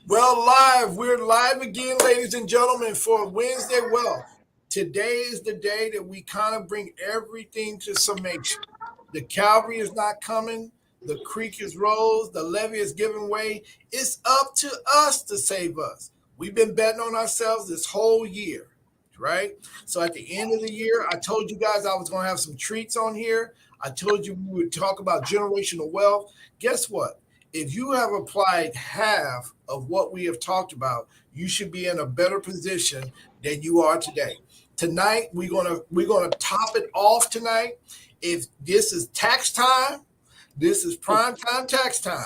We're live again, ladies and gentlemen, for Wednesday. Well, today is the day that we kind of bring everything to summation. The cavalry is not coming, the creek is rose, the levee is giving way. It's up to us to save us. We've been betting on ourselves this whole year, right? So at the end of the year, I told you guys I was going to have some treats on here. I told you we would talk about generational wealth. Guess what? If you have applied half of what we have talked about, you should be in a better position than you are today. Tonight we're gonna top it off tonight. If this is tax time, this is prime time tax time.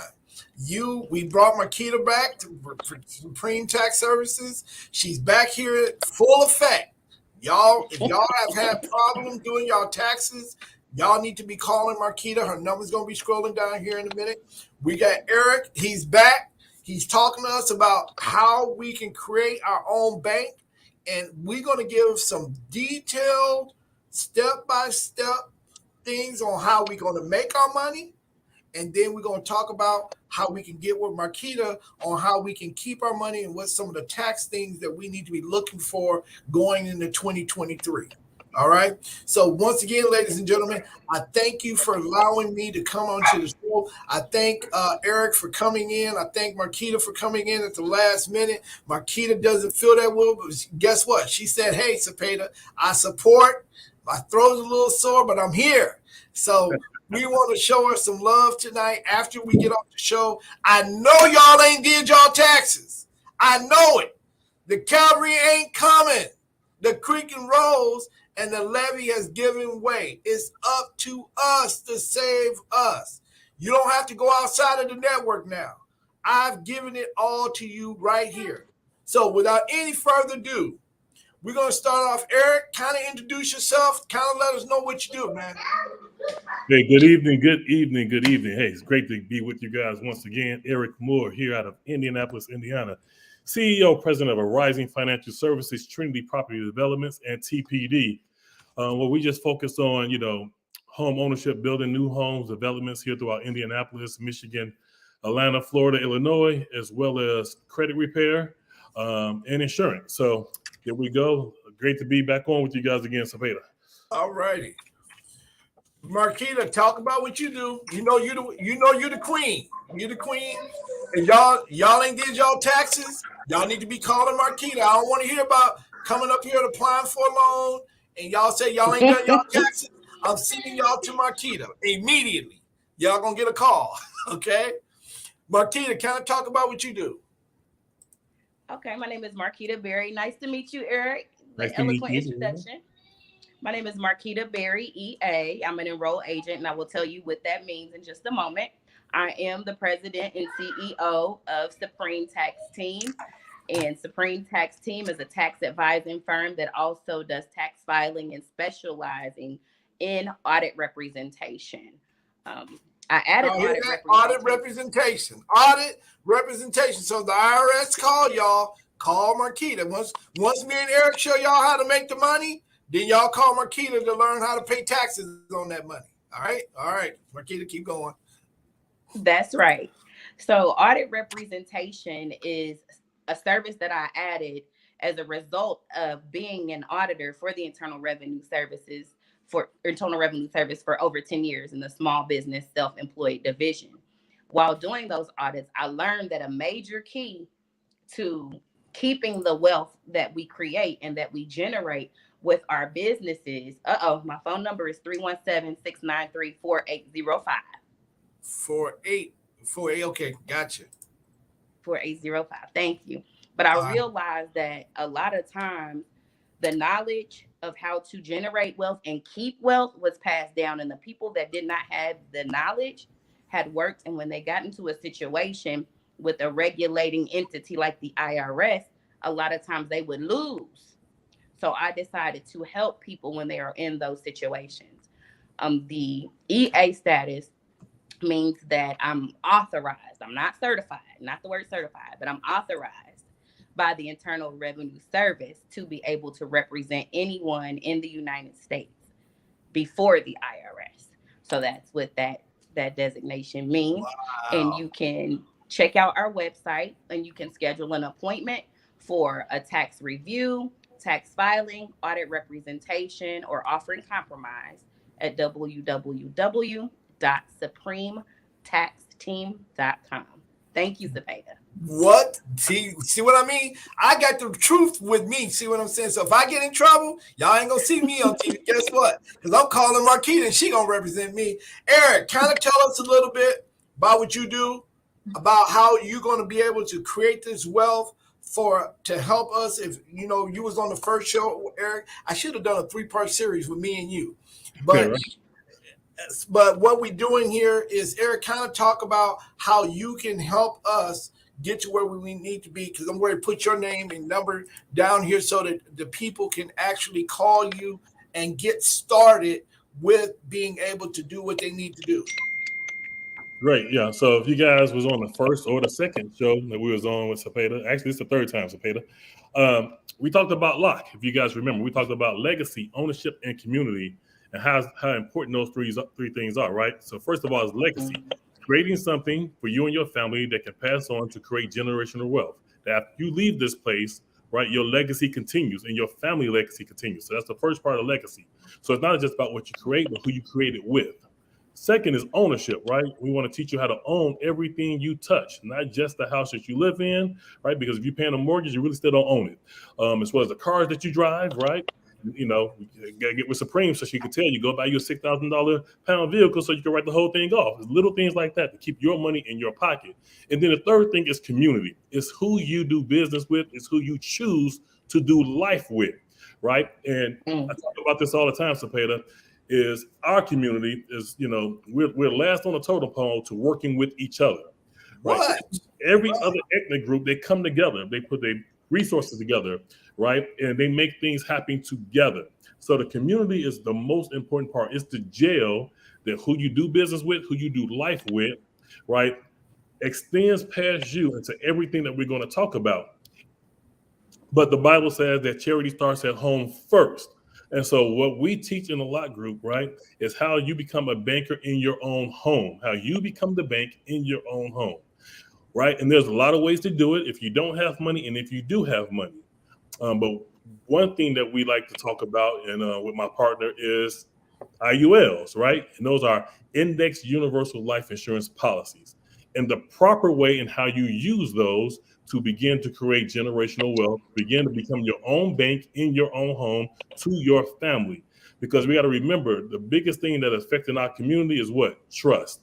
We brought Marquita back for Supreme Tax Services. She's back here at full effect. Y'all, if y'all have had problems doing y'all taxes, y'all need to be calling Marquita. Her number's gonna be scrolling down here in a minute. We got Eric. He's back. He's talking to us about how we can create our own bank, and we're gonna give some detailed, step-by-step things on how we're gonna make our money, and then we're going to talk about how we can get with Marquita on how we can keep our money and what some of the tax things that we need to be looking for going into 2023. All right. So once again, ladies and gentlemen, I thank you for allowing me to come onto the show. I thank Eric for coming in. I thank Marquita for coming in at the last minute. Marquita doesn't feel that well, but guess what? She said, "Hey, Cepeda, I support. My throat's a little sore, but I'm here." So we want to show her some love tonight after we get off the show. I know y'all ain't did y'all taxes. I know it. The cavalry ain't coming. The creek and rolls and the levee has given way. It's up to us to save us. You don't have to go outside of the network now. I've given it all to you right here. So without any further ado, we're going to start off. Eric, kind of introduce yourself. Kind of let us know what you do, man. Hey, good evening, good evening, good evening. Hey, it's great to be with you guys once again. Eric Moore here out of Indianapolis, Indiana, CEO, President of Rising Financial Services, Trinity Property Developments, and TPD. Where we just focus on, home ownership, building new homes, developments here throughout Indianapolis, Michigan, Atlanta, Florida, Illinois, as well as credit repair and insurance. So here we go. Great to be back on with you guys again, Cepeda. All righty. Marquita, talk about what you do. You're the queen. You're the queen. And y'all ain't did y'all taxes. Y'all need to be calling Marquita. I don't want to hear about coming up here and applying for a loan and y'all say y'all ain't done y'all taxes. I'm sending y'all to Marquita immediately. Y'all gonna get a call. Okay? Marquita, kind of talk about what you do. Okay, my name is Marquita Berry. Nice to meet you, Eric. Nice The to meet eloquent you. introduction. My name is Marquita Berry, EA. I'm an enrolled agent, and I will tell you what that means in just a moment. I am the president and CEO of Supreme Tax Team. And Supreme Tax Team is a tax advising firm that also does tax filing and specializing in audit representation. Um, I added Y'all hear audit that? Audit representation. representation. Audit representation. So the IRS call y'all. Call Marquita. Once me and Eric show y'all how to make the money, then y'all call Marquita to learn how to pay taxes on that money. All right? All right. Marquita, keep going. That's right. So, audit representation is a service that I added as a result of being an auditor for the Internal Revenue Service for over 10 years in the small business self-employed division. While doing those audits, I learned that a major key to keeping the wealth that we create and that we generate with our businesses. My phone number is 317-693-4805. 4848. Okay, gotcha. 4805. Thank you. But I All right. realized that a lot of times the knowledge of how to generate wealth and keep wealth was passed down, and the people that did not have the knowledge had worked. And when they got into a situation with a regulating entity like the IRS, a lot of times they would lose. So I decided to help people when they are in those situations. The EA status means that I'm authorized. I'm not certified, not the word certified, but I'm authorized by the Internal Revenue Service to be able to represent anyone in the United States before the IRS. So that's what that designation means. And Wow. you can Check out our website and you can schedule an appointment for a tax review, tax filing, audit representation, or offering compromise at www.supremetaxteam.com. Thank you, Cepeda. What? See what I mean? I got the truth with me. See what I'm saying? So if I get in trouble, y'all ain't gonna see me on TV. Guess what? Because I'm calling Marquita and she gonna represent me. Eric, kind of tell us a little bit about what you do, about how you're gonna be able to create this wealth to help us. If you know you was on the first show, Eric, I should have done a 3-part series with me and you, but. Right. But what we're doing here is Eric kind of talk about how you can help us get to where we need to be, because I'm going to put your name and number down here so that the people can actually call you and get started with being able to do what they need to do. Great, yeah. So if you guys was on the first or the second show that we was on with Cepeda, actually it's the third time Cepeda, we talked about LOCK. If you guys remember, we talked about legacy, ownership, and community, and how important those three things are, right? So first of all is legacy, creating something for you and your family that can pass on to create generational wealth. That after you leave this place, right, your legacy continues and your family legacy continues. So that's the first part of legacy. So it's not just about what you create, but who you create it with. Second is ownership, right? We want to teach you how to own everything you touch, not just the house that you live in, right? Because if you're paying a mortgage, you really still don't own it. As well as the cars that you drive, right? You know, you gotta get with Supreme so she can tell you, go buy you a $6,000 pound vehicle so you can write the whole thing off. It's little things like that to keep your money in your pocket. And then the third thing is community. It's who you do business with. It's who you choose to do life with, right? And I talk about this all the time, Cepeda, is our community is, you know, we're last on the totem pole to working with each other. Right? What? Every other ethnic group, they come together, they put their resources together, right? And they make things happen together. So the community is the most important part. It's the jail that who you do business with, who you do life with, right, extends past you into everything that we're going to talk about. But the Bible says that charity starts at home first. And so what we teach in the LOCK group, right, is how you become a banker in your own home, how you become the bank in your own home, right? And there's a lot of ways to do it if you don't have money and if you do have money. But one thing that we like to talk about and with my partner is IULs, right? And those are Index Universal Life Insurance Policies. And the proper way and how you use those to begin to create generational wealth, begin to become your own bank in your own home to your family. Because we got to remember, the biggest thing that affecting our community is what? Trust,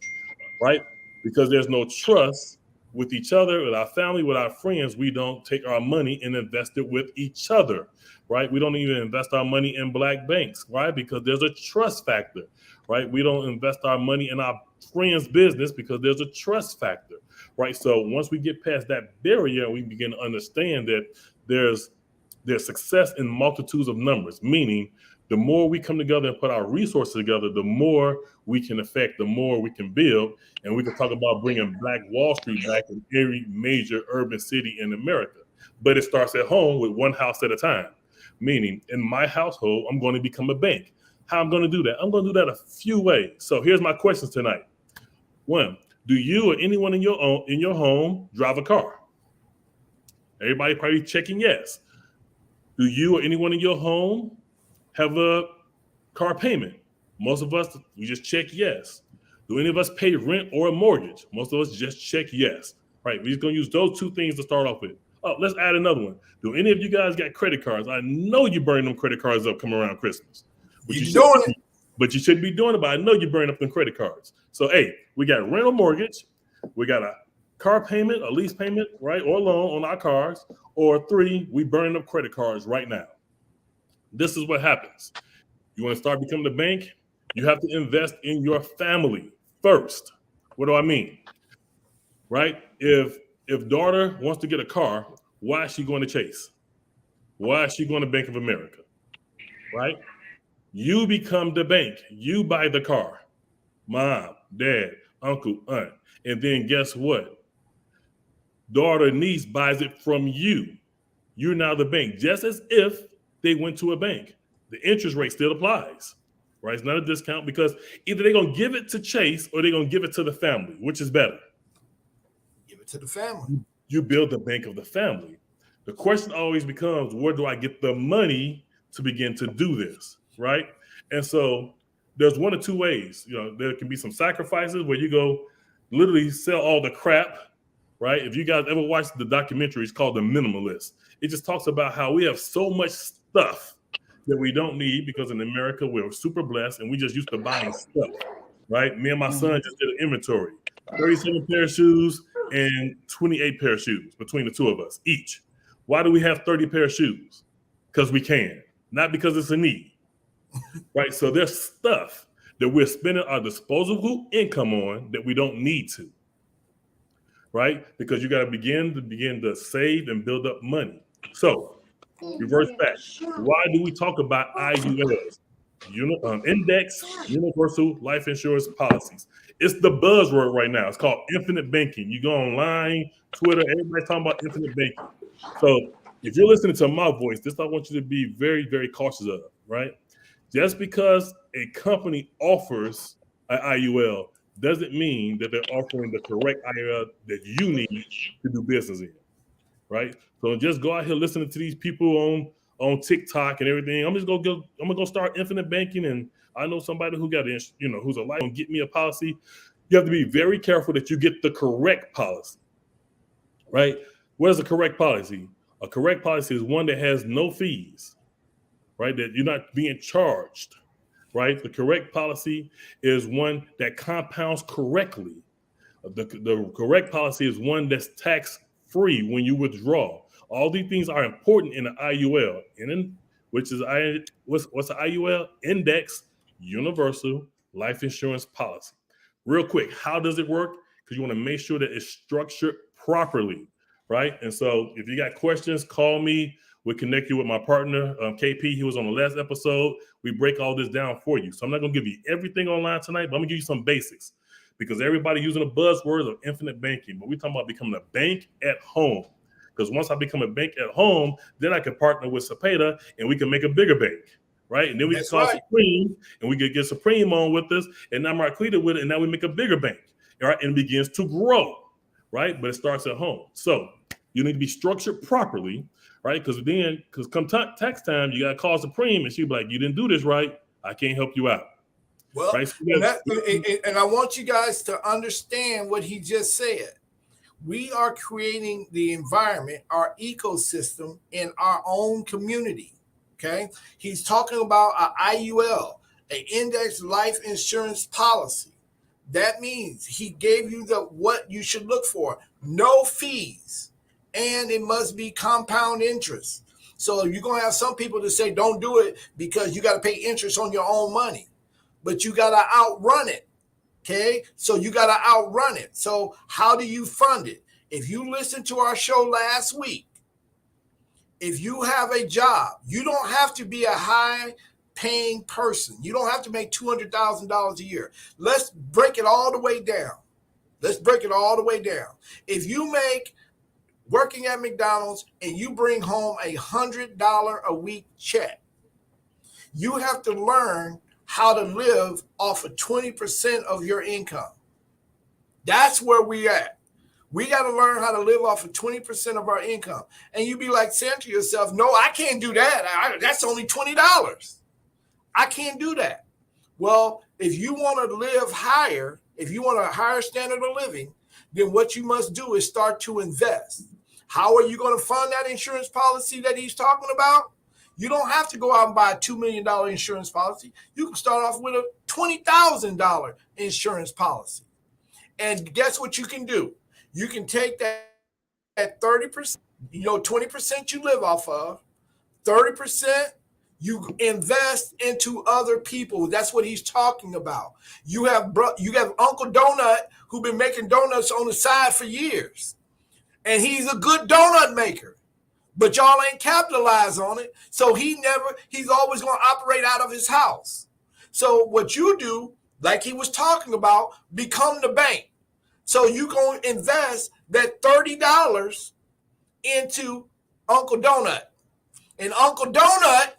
right? Because there's no trust with each other, with our family, with our friends. We don't take our money and invest it with each other, right? We don't even invest our money in black banks, right? Because there's a trust factor, right? We don't invest our money in our friends' business because there's a trust factor, right? So once we get past that barrier, we begin to understand that there's success in multitudes of numbers, meaning the more we come together and put our resources together, the more we can affect, the more we can build. And we can talk about bringing Black Wall Street back in every major urban city in America. But it starts at home with one house at a time, meaning in my household, I'm going to become a bank. How I'm going to do that? I'm going to do that a few ways. So here's my questions tonight. One, do you or anyone in your home drive a car? Everybody probably checking yes. Do you or anyone in your home have a car payment? Most of us, we just check yes. Do any of us pay rent or a mortgage? Most of us just check yes. Right, we're just going to use those two things to start off with. Oh, let's add another one. Do any of you guys got credit cards? I know you burn them credit cards up coming around Christmas. But you shouldn't be doing it, but I know you burn up them credit cards. So, hey, we got rent or mortgage. We got a car payment, a lease payment, right, or loan on our cars. Or 3, we burn up credit cards right now. This is what happens. You want to start becoming a bank? You have to invest in your family first. What do I mean? Right? If daughter wants to get a car, why is she going to Chase? Why is she going to Bank of America? Right? You become the bank. You buy the car. Mom, dad, uncle, aunt. And then guess what? Daughter, niece buys it from you. You're now the bank, just as if they went to a bank. The interest rate still applies, right? It's not a discount because either they're going to give it to Chase or they're going to give it to the family. Which is better? Give it to the family. You build the bank of the family. The question always becomes, where do I get the money to begin to do this, right? And so there's one of two ways. There can be some sacrifices where you go literally sell all the crap, right? If you guys ever watched the documentary, it's called The Minimalist. It just talks about how we have so much stuff that we don't need because in America, we're super blessed and we just used to buying stuff, right? Me and my son just did an inventory, 37 pair of shoes and 28 pair of shoes between the two of us each. Why do we have 30 pair of shoes? Because we can, not because it's a need, right? So there's stuff that we're spending our disposable income on that we don't need to, right? Because you got to begin to save and build up money. So reverse back. Why do we talk about IULs? Index Universal Life Insurance Policies. It's the buzzword right now. It's called infinite banking. You go online, Twitter, everybody's talking about infinite banking. So if you're listening to my voice, this I want you to be very, very cautious of, right? Just because a company offers an IUL doesn't mean that they're offering the correct IUL that you need to do business in, right? So just go out here listening to these people on TikTok and everything. I'm gonna go start infinite banking, and I know somebody who got who's a life and get me a policy. You have to be very careful that you get the correct policy, right? What is a correct policy? A correct policy is one that has no fees, right? That you're not being charged, right? The correct policy is one that compounds correctly. The correct policy is one that's tax-free when you withdraw. All these things are important in an IUL, what's an IUL? Index Universal Life Insurance Policy. Real quick, how does it work? Because you want to make sure that it's structured properly, right? And so if you got questions, call me. We'll connect you with my partner, KP. He was on the last episode. We break all this down for you. So I'm not going to give you everything online tonight, but I'm going to give you some basics because everybody using the buzzwords of infinite banking, but we're talking about becoming a bank at home. Because once I become a bank at home, then I can partner with Cepeda and we can make a bigger bank, right? And then we can call Supreme and we can get Supreme on with us and now Marquita with it, and now we make a bigger bank, right? And it begins to grow, right? But it starts at home. So you need to be structured properly, right? Because come tax time, you got to call Supreme and she'll be like, you didn't do this right. I can't help you out. Well, right? So and I want you guys to understand what he just said. We are creating the environment, our ecosystem in our own community. Okay. He's talking about an IUL, an index life insurance policy. That means he gave you what you should look for. No fees. And it must be compound interest. So you're going to have some people that say, don't do it because you got to pay interest on your own money, but you got to outrun it. Okay, so you got to outrun it. So how do you fund it? If you listened to our show last week, if you have a job, you don't have to be a high-paying person. You don't have to make $200,000 a year. Let's break it all the way down. If you make working at McDonald's and you bring home $100 a week check, you have to learn how to live off of 20% of your income. That's where we at. We got to learn how to live off of 20% of our income. And you be like saying to yourself, no, I can't do that. That's only $20. I can't do that. Well, if you want to live higher, if you want a higher standard of living, then what you must do is start to invest. How are you going to fund that insurance policy that he's talking about? You don't have to go out and buy a $2 million insurance policy. You can start off with a $20,000 insurance policy. And guess what you can do? You can take that 30%, 20% you live off of, 30% you invest into other people. That's what he's talking about. You have Uncle Donut who been making donuts on the side for years. And he's a good donut maker. But y'all ain't capitalized on it. So he's always going to operate out of his house. So what you do, like he was talking about, become the bank. So you going to invest that $30 into Uncle Donut. And Uncle Donut,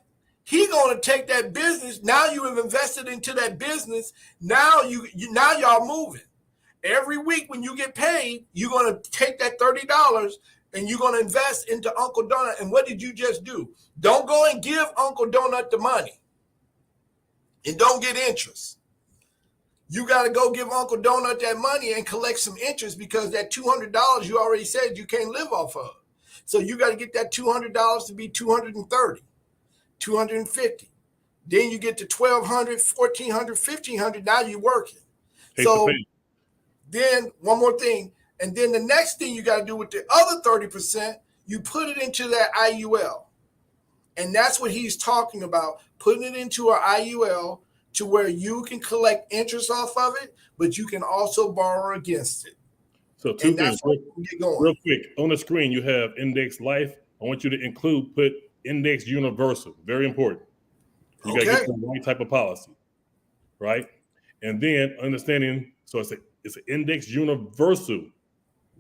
he going to take that business. Now you have invested into that business. Now y'all moving. every week when you get paid, you're going to take that $30 and you're going to invest into Uncle Donut. And what did you just do? Don't go and give Uncle Donut the money and don't get interest. You got to go give Uncle Donut that money and collect some interest, because that $200 you already said you can't live off of. So you got to get that $200 to be $230, $250. Then you get to $1,200, $1,400, $1,500. Now you're working. So then one more thing. And then the next thing you got to do with the other 30%, you put it into that IUL. And that's what he's talking about, putting it into an IUL to where you can collect interest off of it, but you can also borrow against it. So two things, real quick. On the screen, you have Index Life. I want you to put Index Universal. Very important. You got to get the right type of policy, right? And then understanding, so it's an Index Universal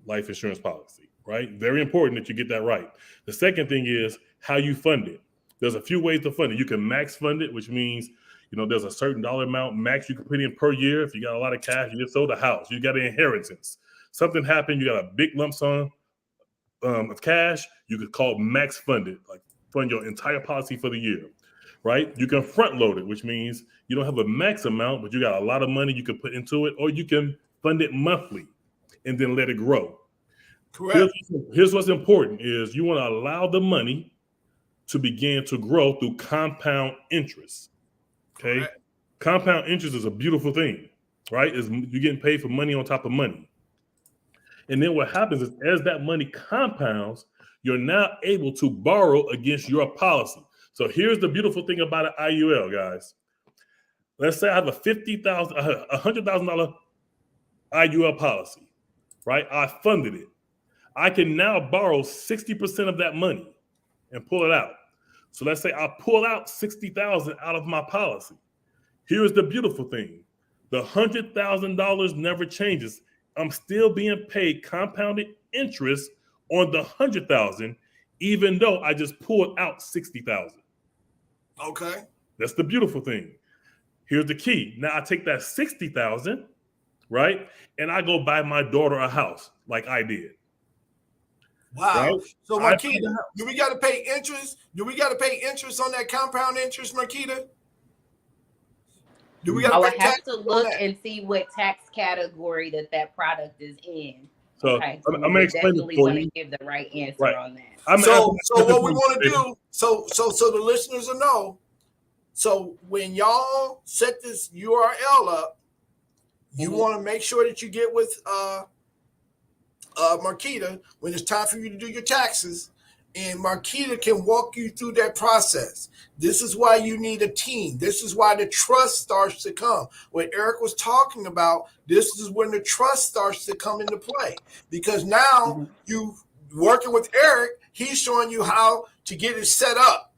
life insurance policy, right? Very important that you get that right. The second thing is how you fund it. There's a few ways to fund it. You can max fund it, which means, there's a certain dollar amount max you can put in per year. If you got a lot of cash, you just sold a house, you got an inheritance. Something happened, you got a big lump sum of cash, you could call max funded, like fund your entire policy for the year, right? You can front load it, which means you don't have a max amount, but you got a lot of money you can put into it, or you can fund it monthly and then let it grow. Correct. Here's what's important is you want to allow the money to begin to grow through compound interest. Okay. Correct. Compound interest is a beautiful thing, right? You're getting paid for money on top of money. And then what happens is as that money compounds, you're now able to borrow against your policy. So here's the beautiful thing about an IUL, guys. Let's say I have a $100,000 IUL policy, right? I funded it. I can now borrow 60% of that money and pull it out. So let's say I pull out $60,000 out of my policy. Here's the beautiful thing. The $100,000 never changes. I'm still being paid compounded interest on the $100,000, even though I just pulled out $60,000. Okay. That's the beautiful thing. Here's the key. Now I take that $60,000, right? And I go buy my daughter a house like I did. Wow. Right? So Marquita, do we got to pay interest? Do we got to pay interest on that compound interest, Marquita? Do we got to pay tax? I have to look and see what tax category that product is in. So okay. I'm going to explain it for you. Give the right answer on that. So what we want to do, so the listeners will know. So when y'all set this URL up, you want to make sure that you get with Marquita when it's time for you to do your taxes, and Marquita can walk you through that process. This is why you need a team. This is why the trust starts to come. What Eric was talking about, this is when the trust starts to come into play, because now you working with Eric, he's showing you how to get it set up.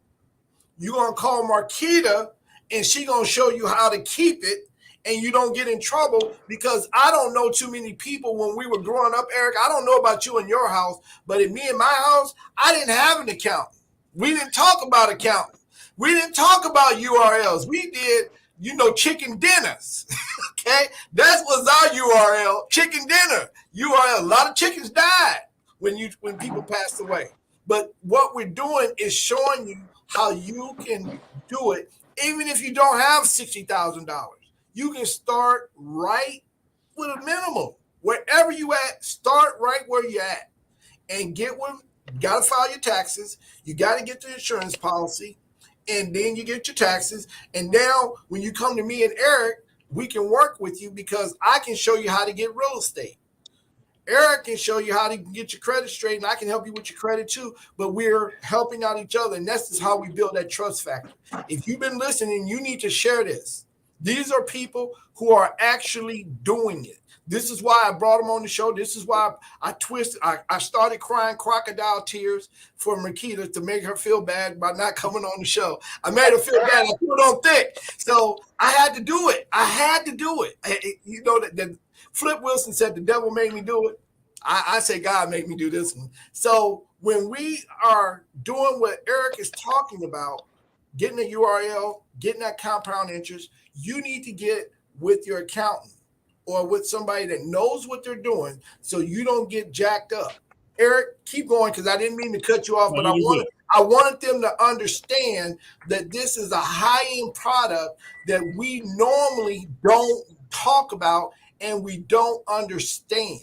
You're going to call Marquita and she's going to show you how to keep it, and you don't get in trouble, because I don't know too many people when we were growing up, Eric. I don't know about you in your house, but in me and my house, I didn't have an account. We didn't talk about accounting. We didn't talk about URLs. We did, chicken dinners. Okay? That was our URL, chicken dinner. URL. A lot of chickens died when people passed away. But what we're doing is showing you how you can do it, even if you don't have $60,000. You can start right with a minimum. Wherever you at, start right where you at. And you got to file your taxes. You got to get the insurance policy. And then you get your taxes. And now when you come to me and Eric, we can work with you, because I can show you how to get real estate. Eric can show you how to get your credit straight, and I can help you with your credit too. But we're helping out each other. And that's just how we build that trust factor. If you've been listening, you need to share this. These are people who are actually doing it. This is why I brought them on the show. This is why I started crying crocodile tears for Marquita to make her feel bad about not coming on the show. I made her feel bad. I put on thick. So I had to do it. That Flip Wilson said the devil made me do it. I say God made me do this one. So when we are doing what Eric is talking about, getting a URL, getting that compound interest, you need to get with your accountant or with somebody that knows what they're doing so you don't get jacked up. Eric, keep going because I didn't mean to cut you off, but I wanted them to understand that this is a high-end product that we normally don't talk about and we don't understand.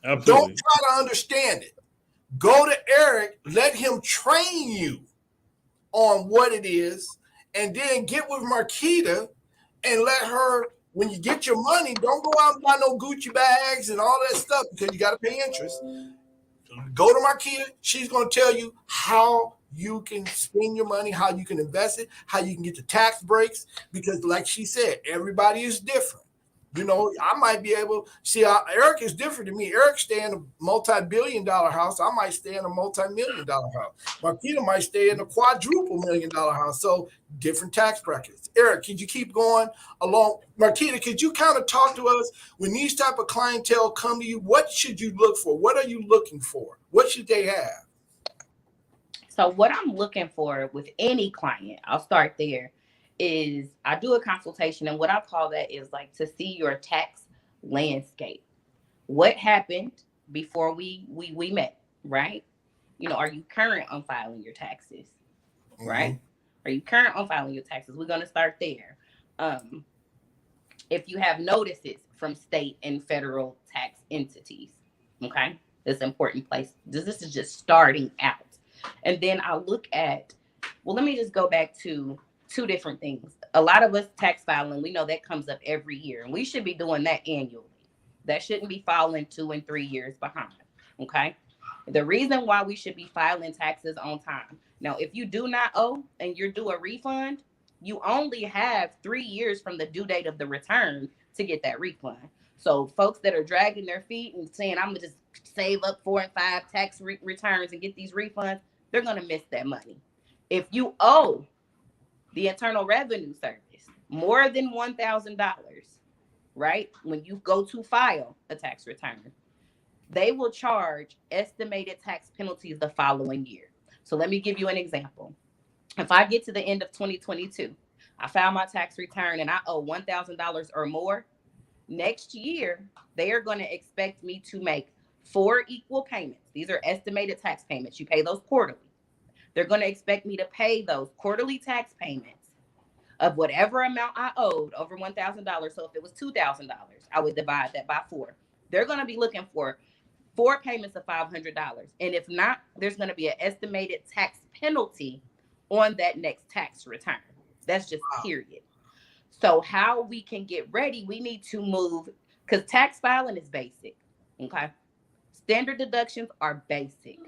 Absolutely. Don't try to understand it. Go to Eric, let him train you on what it is, and then get with Marquita and let her, when you get your money, don't go out and buy no Gucci bags and all that stuff because you got to pay interest. Go to Marquita. She's going to tell you how you can spend your money, how you can invest it, how you can get the tax breaks, because like she said, everybody is different. You know, I might be able, see, Eric is different than me. Eric stay in a multi-billion-dollar house. I might stay in a multi-million-dollar house. Marquita might stay in a quadruple-million-dollar house. So different tax brackets. Eric, could you keep going along? Marquita, could you kind of talk to us when these type of clientele come to you? What should you look for? What are you looking for? What should they have? So what I'm looking for with any client, I'll start there, is I do a consultation, and what I call that is like to see your tax landscape. What happened before we met, right? You know, are you current on filing your taxes, right? Are you current on filing your taxes? We're going to start there. If you have notices from state and federal tax entities, okay, that's an important place. This is just starting out. And then I look at, well, let me just go back to two different things. A lot of us tax filing, we know that comes up every year, and we should be doing that annually. That shouldn't be falling 2 and 3 years behind, okay? The reason why we should be filing taxes on time. Now, if you do not owe and you're due a refund, you only have 3 years from the due date of the return to get that refund. So folks that are dragging their feet and saying, I'm going to just save up 4 and 5 tax returns and get these refunds, they're going to miss that money. If you owe the Internal Revenue Service more than $1,000, right, when you go to file a tax return, they will charge estimated tax penalties the following year. So let me give you an example. If I get to the end of 2022, I file my tax return and I owe $1,000 or more, next year, they are going to expect me to make 4 equal payments. These are estimated tax payments. You pay those quarterly. They're going to expect me to pay those quarterly tax payments of whatever amount I owed over $1,000. So if it was $2,000, I would divide that by 4. They're going to be looking for 4 payments of $500. And if not, there's going to be an estimated tax penalty on that next tax return. That's just period. So how we can get ready, we need to move, because tax filing is basic, okay? Standard deductions are basic.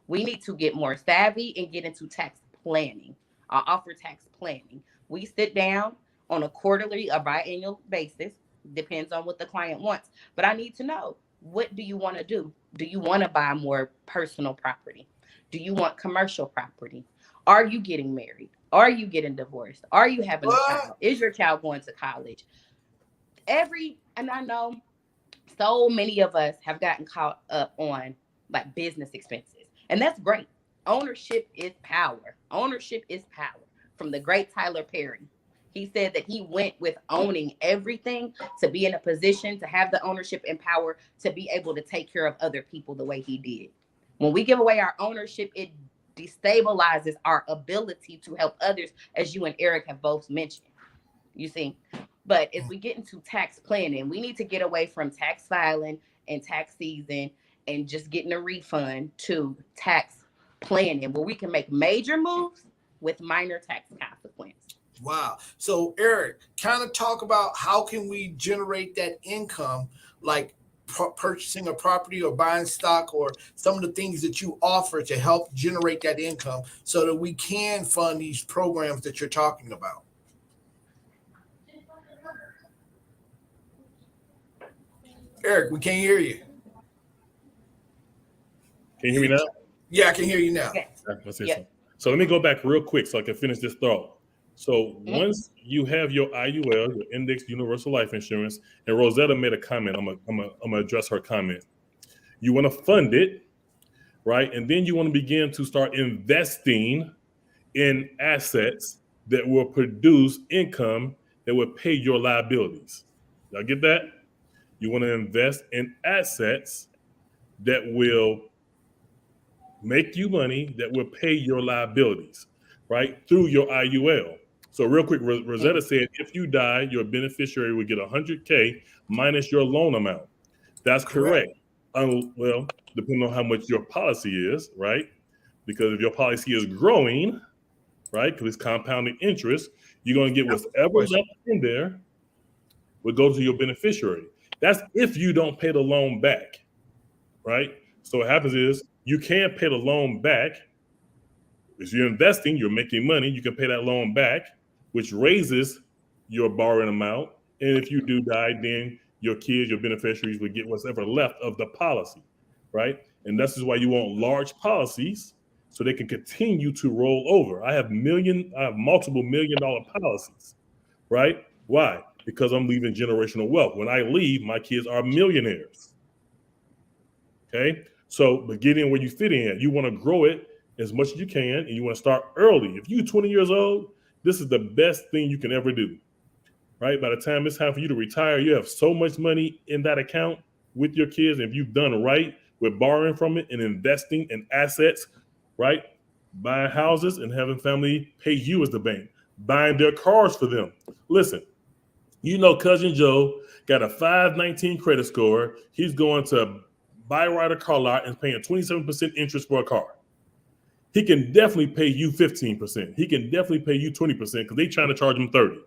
We need to get more savvy and get into tax planning. I offer tax planning. We sit down on a quarterly or biannual basis, depends on what the client wants. But I need to know, what do you want to do? Do you want to buy more personal property? Do you want commercial property? Are you getting married? Are you getting divorced? Are you having a child? Is your child going to college? And I know so many of us have gotten caught up on like business expenses. And that's great. Ownership is power. Ownership is power. From the great Tyler Perry. He said that he went with owning everything to be in a position to have the ownership and power to be able to take care of other people the way he did. When we give away our ownership, it destabilizes our ability to help others, as you and Eric have both mentioned. You see, but if we get into tax planning, we need to get away from tax filing and tax season and just getting a refund to tax planning, where we can make major moves with minor tax consequences. Wow. So Eric, kind of talk about how can we generate that income, like purchasing a property or buying stock, or some of the things that you offer to help generate that income so that we can fund these programs that you're talking about. Eric, we can't hear you. Can you hear me now? Yeah, I can hear you now. Yes. So let me go back real quick so I can finish this thought. So once you have your IUL, your Indexed Universal Life Insurance, and Rosetta made a comment, I'm gonna address her comment. You want to fund it, right? And then you want to begin to start investing in assets that will produce income that will pay your liabilities. Y'all get that? You want to invest in assets that will make you money, that will pay your liabilities, right? Through your IUL. So real quick, Rosetta said, if you die, your beneficiary would get 100K minus your loan amount. That's correct. Well, depending on how much your policy is, right? Because if your policy is growing, right, because it's compounding interest, you're going to get whatever left in there will go to your beneficiary. That's if you don't pay the loan back, right? So what happens is you can't pay the loan back. If you're investing, you're making money, you can pay that loan back, which raises your borrowing amount. And if you do die, then your kids, your beneficiaries will get whatever left of the policy, right? And this is why you want large policies so they can continue to roll over. I have multiple $1 million policies, right? Why? Because I'm leaving generational wealth. When I leave, my kids are millionaires. Okay? So, but get in where you fit in. You want to grow it as much as you can, and you want to start early. If you're 20 years old, this is the best thing you can ever do, right? By the time it's time for you to retire, you have so much money in that account with your kids. And if you've done right with borrowing from it and investing in assets, right? Buying houses and having family pay you as the bank, buying their cars for them. Listen, you know, Cousin Joe got a 519 credit score. He's going to buy right a car lot and paying 27% interest for a car. He can definitely pay you 15%. He can definitely pay you 20% because they're trying to charge him 30%.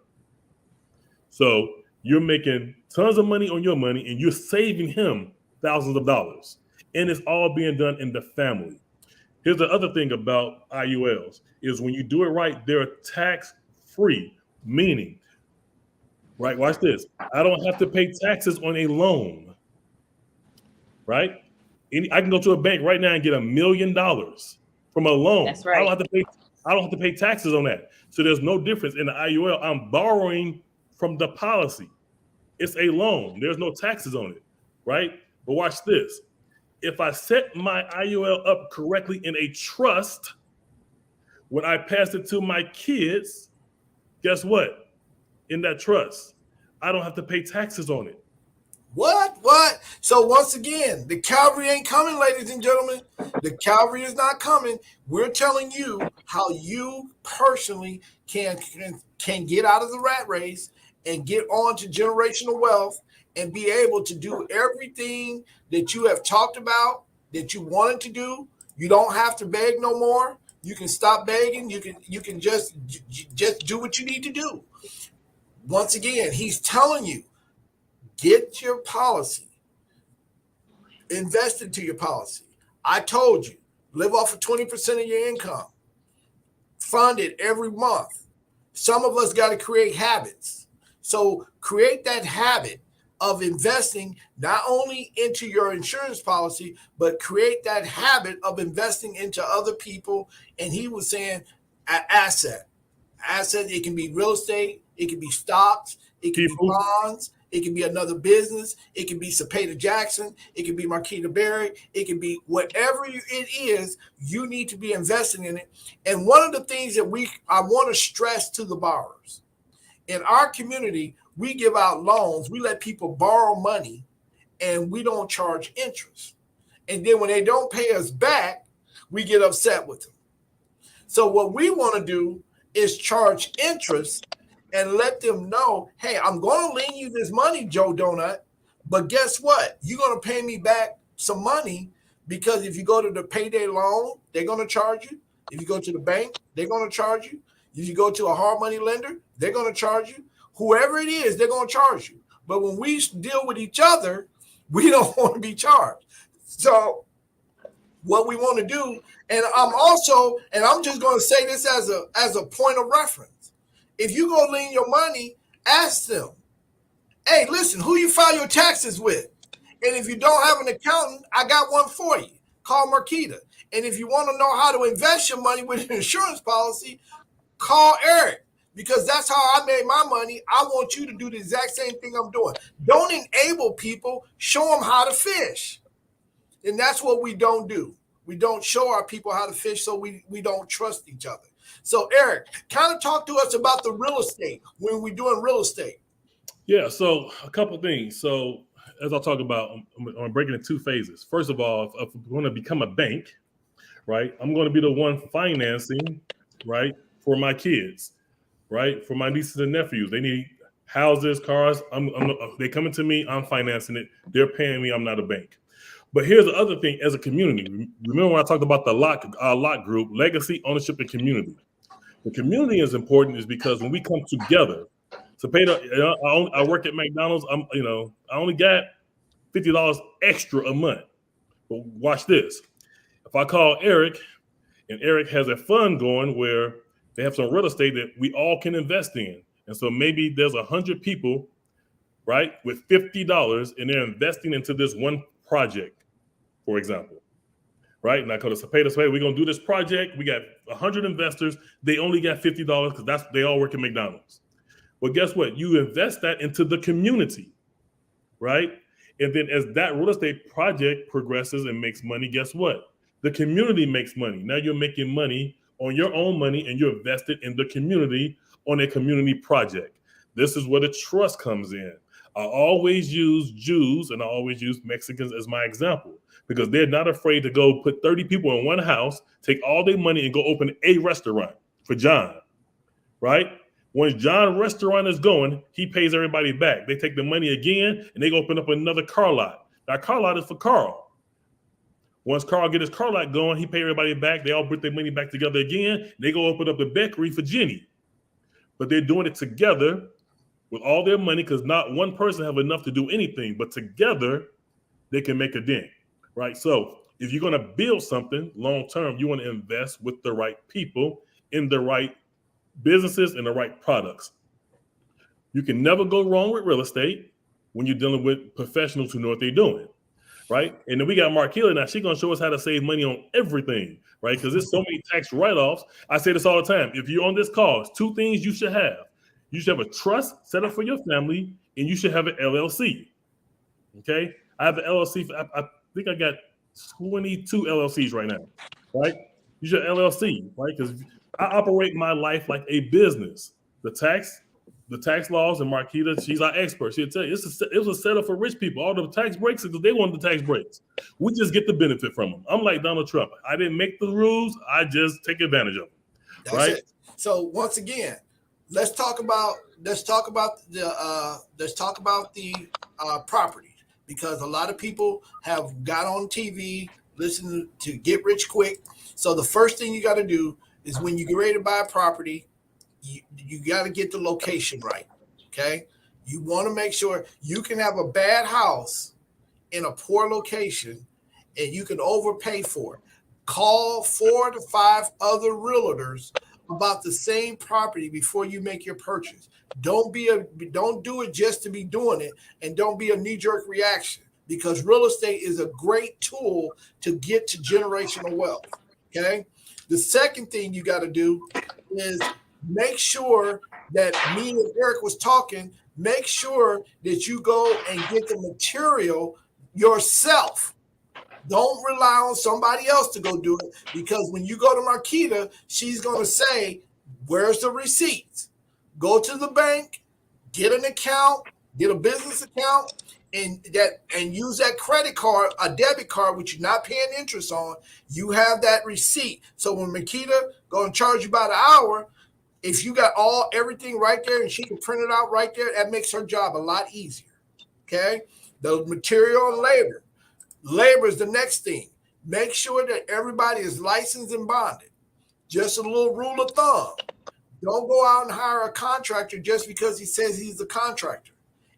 So you're making tons of money on your money and you're saving him thousands of dollars. And it's all being done in the family. Here's the other thing about IULs is when you do it right, they're tax-free, meaning, right, watch this. I don't have to pay taxes on a loan, right? I can go to a bank right now and get $1 million from a loan. That's right. I don't have to pay taxes on that. So there's no difference in the IUL. I'm borrowing from the policy. It's a loan. There's no taxes on it, right? But watch this. If I set my IUL up correctly in a trust, when I pass it to my kids, guess what? In that trust, I don't have to pay taxes on it. What? So once again, the cavalry ain't coming, ladies and gentlemen. The cavalry is not coming. We're telling you how you personally can get out of the rat race and get on to generational wealth and be able to do everything that you have talked about, that you wanted to do. You don't have to beg no more. You can stop begging. You can just do what you need to do. Once again, he's telling you, get your policy, invest into your policy. I told you, live off of 20% of your income, fund it every month. Some of us got to create habits. So create that habit of investing not only into your insurance policy, but create that habit of investing into other people. And he was saying an asset. It can be real estate, it can be stocks, it can be bonds, it can be another business, it can be Cepeda Jackson, it can be Marquita Berry, it can be whatever it is, you need to be investing in it. And one of the things that I want to stress to the borrowers, in our community, we give out loans, we let people borrow money, and we don't charge interest. And then when they don't pay us back, we get upset with them. So what we want to do is charge interest and let them know, hey, I'm going to lend you this money, Joe Donut, but guess what? You're going to pay me back some money, because if you go to the payday loan, they're going to charge you. If you go to the bank, they're going to charge you. If you go to a hard money lender, they're going to charge you. Whoever it is, they're going to charge you. But when we deal with each other, we don't want to be charged. So what we want to do, and I'm just going to say this as a point of reference. If you go lend your money, ask them, hey, listen, who you file your taxes with? And if you don't have an accountant, I got one for you. Call Marquita. And if you want to know how to invest your money with an insurance policy, call Eric, because that's how I made my money. I want you to do the exact same thing I'm doing. Don't enable people, show them how to fish. And that's what we don't do. We don't show our people how to fish, so we don't trust each other. So, Eric, kind of talk to us about the real estate when we're doing real estate. Yeah, so a couple things. So as I'll talk about, I'm breaking it in two phases. First of all, if I'm going to become a bank, right, I'm going to be the one financing, right, for my kids, right, for my nieces and nephews. They need houses, cars. They coming to me. I'm financing it. They're paying me. I'm not a bank. But here's the other thing: as a community, remember when I talked about the lot group, legacy, ownership, and community. The community is important, is because when we come together. Cepeda, I work at McDonald's. I only got $50 extra a month. But watch this. If I call Eric, and Eric has a fund going where they have some real estate that we all can invest in, and so maybe there's 100 people, right, with $50, and they're investing into this one project, for example, right? And I call it Cepeda. We're gonna do this project. We got 100 investors. They only got $50 because they all work at McDonald's. Well, guess what? You invest that into the community, right? And then as that real estate project progresses and makes money, guess what? The community makes money. Now you're making money on your own money, and you're invested in the community on a community project. This is where the trust comes in. I always use Jews and I always use Mexicans as my example because they're not afraid to go put 30 people in one house, take all their money and go open a restaurant for John, right? Once John's restaurant is going, he pays everybody back. They take the money again and they go open up another car lot. That car lot is for Carl. Once Carl get his car lot going, he pay everybody back. They all put their money back together again. They go open up the bakery for Jenny. But they're doing it together with all their money because not one person have enough to do anything, but together they can make a dent, right? So if you're going to build something long-term, you want to invest with the right people in the right businesses and the right products. You can never go wrong with real estate when you're dealing with professionals who know what they're doing, right? And then we got Marquilla now. She's going to show us how to save money on everything, right? Because there's so many tax write-offs. I say this all the time. If you're on this call, it's two things you should have. You should have a trust set up for your family, and you should have an LLC, okay? I have an LLC. I think I got 22 LLCs right now, right? You should have LLC, right? Because I operate my life like a business. The tax laws, and Marquita, she's our expert. She'll tell you it was a setup for rich people. All the tax breaks because they wanted the tax breaks. We just get the benefit from them. I'm like Donald Trump. I didn't make the rules. I just take advantage of them. That's right? It. So once again, let's talk about the property, because a lot of people have got on TV listening to Get Rich Quick. So the first thing you got to do is when you get ready to buy a property, you got to get the location right, okay? You want to make sure you can have a bad house in a poor location and you can overpay for it. Call 4 to 5 other realtors about the same property before you make your purchase. Don't do it just to be doing it, and don't be a knee-jerk reaction, because real estate is a great tool to get to generational wealth, okay? The second thing you got to do is make sure that me and Eric was talking, make sure that you go and get the material yourself. Don't rely on somebody else to go do it, because when you go to Marquita, she's going to say, where's the receipts? Go to the bank, get an account, get a business account, and use that credit card, a debit card, which you're not paying interest on. You have that receipt. So when Makita going to charge you by the hour, if you got everything right there and she can print it out right there, that makes her job a lot easier. Okay? The material and labor. Labor is the next thing. Make sure that everybody is licensed and bonded. Just a little rule of thumb. Don't go out and hire a contractor just because he says he's a contractor.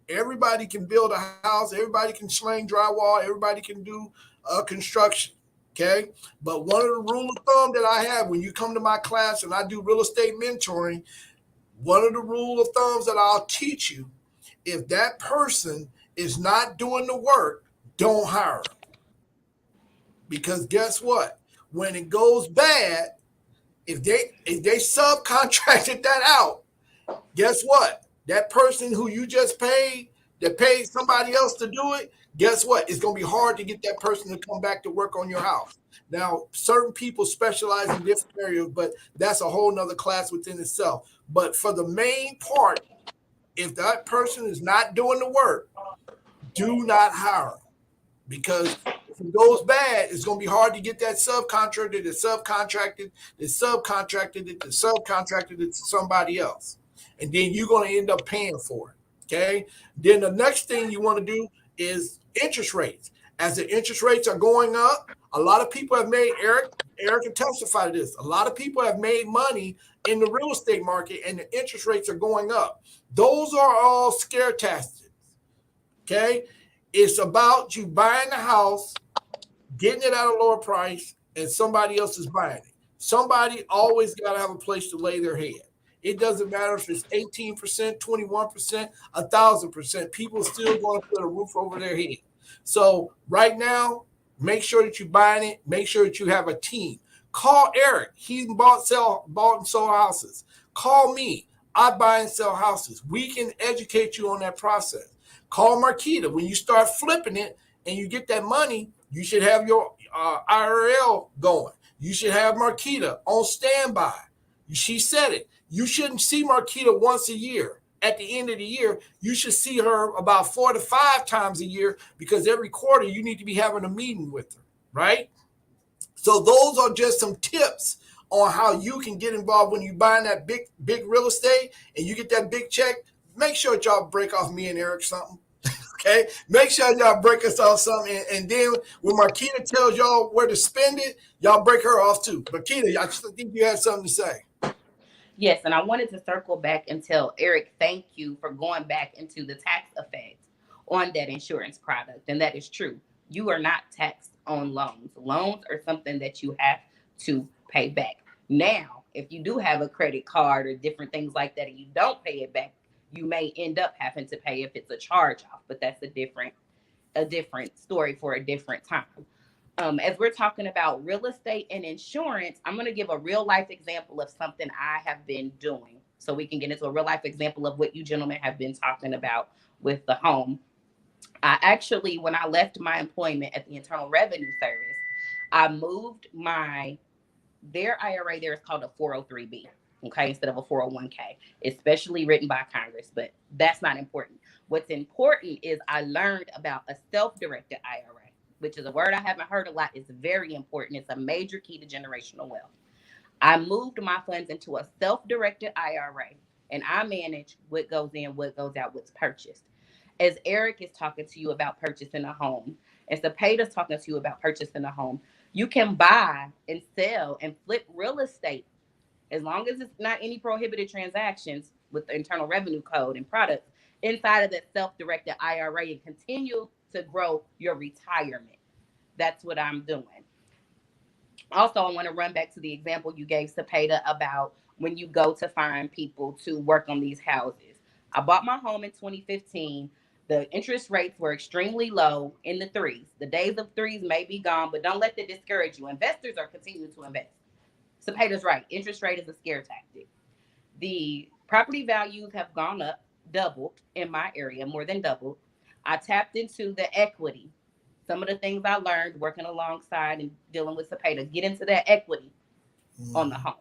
Everybody can build a house. Everybody can sling drywall. Everybody can do construction. Okay. But one of the rule of thumb that I have when you come to my class and I do real estate mentoring, one of the rule of thumbs that I'll teach you, if that person is not doing the work, don't hire them. Because guess what? When it goes bad, if they subcontracted that out, guess what? That person who you just paid, that paid somebody else to do it, guess what? It's going to be hard to get that person to come back to work on your house. Now, certain people specialize in different areas, but that's a whole nother class within itself. But for the main part, if that person is not doing the work, do not hire them, because if it goes bad, it's going to be hard to get that subcontractor that subcontracted it to somebody else. And then you're going to end up paying for it. Okay. Then the next thing you want to do is interest rates. As the interest rates are going up, a lot of people have made, Eric can testify to this. A lot of people have made money in the real estate market and the interest rates are going up. Those are all scare tactics. Okay. It's about you buying the house, getting it at a lower price, and somebody else is buying it. Somebody always got to have a place to lay their head. It doesn't matter if it's 18%, 21%, 1,000%. People still going to put a roof over their head. So right now, make sure that you're buying it. Make sure that you have a team. Call Eric. He bought and sold houses. Call me. I buy and sell houses. We can educate you on that process. Call Marquita. When you start flipping it and you get that money, you should have your IRL going. You should have Marquita on standby. She said it. You shouldn't see Marquita once a year. At the end of the year, you should see her about 4 to 5 times a year, because every quarter you need to be having a meeting with her, right? So those are just some tips on how you can get involved when you're buying that big real estate and you get that big check. Make sure y'all break off me and Eric something. Okay, make sure y'all break us off something, and then when Marquita tells y'all where to spend it, y'all break her off too. Marquita, I just think you had something to say. Yes, and I wanted to circle back and tell Eric, thank you for going back into the tax effect on that insurance product, and that is true. You are not taxed on loans. Loans are something that you have to pay back. Now, if you do have a credit card or different things like that and you don't pay it back, you may end up having to pay if it's a charge off, but that's a different story for a different time. As we're talking about real estate and insurance, I'm going to give a real life example of something I have been doing, so we can get into a real life example of what you gentlemen have been talking about with the home. I actually, when I left my employment at the Internal Revenue Service, I moved their IRA there is called a 403B. Okay, instead of a 401k, especially written by Congress, but that's not important. What's important is I learned about a self-directed IRA, which is a word I haven't heard a lot. It's very important. It's a major key to generational wealth. I moved my funds into a self-directed IRA, and I manage what goes in, what goes out, what's purchased. As Eric is talking to you about purchasing a home, and Cepeda's talking to you about purchasing a home, you can buy and sell and flip real estate, as long as it's not any prohibited transactions with the Internal Revenue Code and products inside of that self-directed IRA, and continue to grow your retirement. That's what I'm doing. Also, I want to run back to the example you gave, Cepeda, about when you go to find people to work on these houses. I bought my home in 2015. The interest rates were extremely low, in the threes. The days of threes may be gone, but don't let that discourage you. Investors are continuing to invest. Cepeda's right. Interest rate is a scare tactic. The property values have gone up, doubled in my area, more than doubled. I tapped into the equity. Some of the things I learned working alongside and dealing with Cepeda, get into that equity on the home.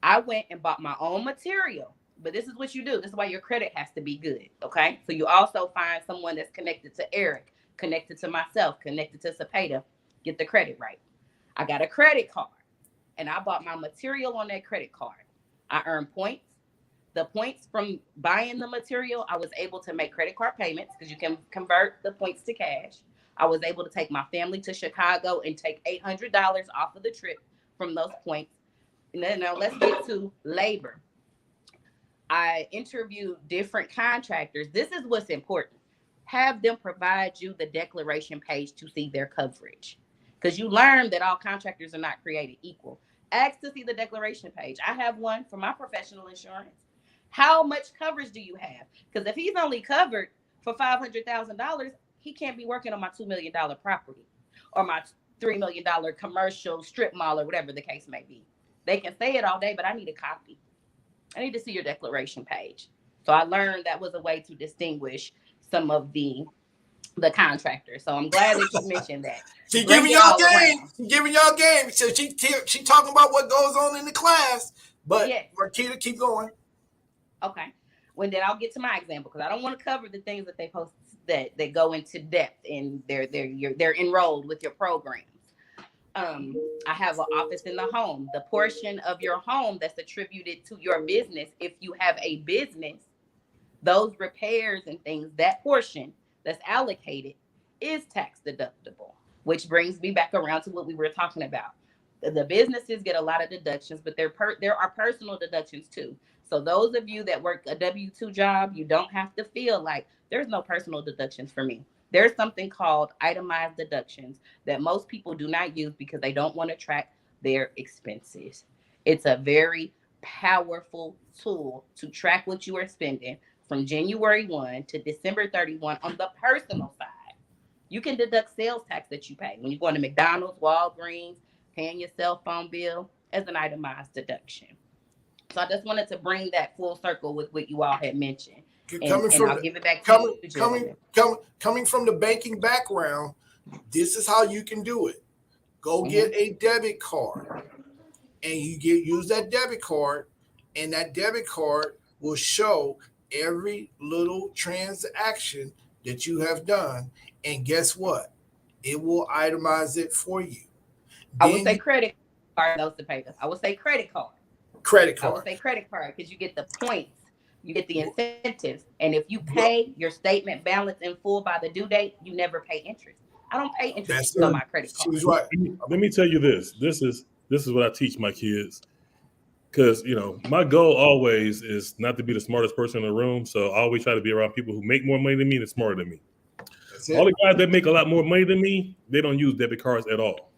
I went and bought my own material, but this is what you do. This is why your credit has to be good, okay? So you also find someone that's connected to Eric, connected to myself, connected to Cepeda, get the credit right. I got a credit card, and I bought my material on that credit card. I earned points. The points from buying the material, I was able to make credit card payments, because you can convert the points to cash. I was able to take my family to Chicago and take $800 off of the trip from those points. And then now let's get to labor. I interviewed different contractors. This is what's important. Have them provide you the declaration page to see their coverage, because you learn that all contractors are not created equal. Ask to see the declaration page. I have one for my professional insurance. How much coverage do you have? Because if he's only covered for $500,000, he can't be working on my $2 million property or my $3 million commercial strip mall or whatever the case may be. They can say it all day, but I need a copy. I need to see your declaration page. So I learned that was a way to distinguish some of the contractors. So I'm glad that you mentioned that. She's giving y'all game. She's giving y'all game. So she talking about what goes on in the class. But yes. Marquita, keep going. Okay. Well, then I'll get to my example, because I don't want to cover the things that they that go into depth and they're enrolled with your programs. I have an office in the home. The portion of your home that's attributed to your business, if you have a business, those repairs and things, that portion that's allocated is tax deductible, which brings me back around to what we were talking about. The businesses get a lot of deductions, but there are personal deductions too. So those of you that work a W-2 job, you don't have to feel like there's no personal deductions for me. There's something called itemized deductions that most people do not use because they don't want to track their expenses. It's a very powerful tool to track what you are spending from January 1 to December 31 on the personal side. You can deduct sales tax that you pay when you're going to McDonald's, Walgreens, paying your cell phone bill as an itemized deduction. So I just wanted to bring that full circle with what you all had mentioned. And I'll give it back to you. Coming from the banking background, this is how you can do it. Go get a debit card, and use that debit card, and that debit card will show every little transaction that you have done. And guess what? It will itemize it for you. I would say credit card, those Cepeda. I would say credit card. Credit card. I would say credit card because you get the points, you get the incentives, and if you pay your statement balance in full by the due date, you never pay interest. I don't pay interest on my credit card. She's right. Let me tell you this. This is what I teach my kids. Because, my goal always is not to be the smartest person in the room. So I always try to be around people who make more money than me and smarter than me. All the guys that make a lot more money than me, they don't use debit cards at all.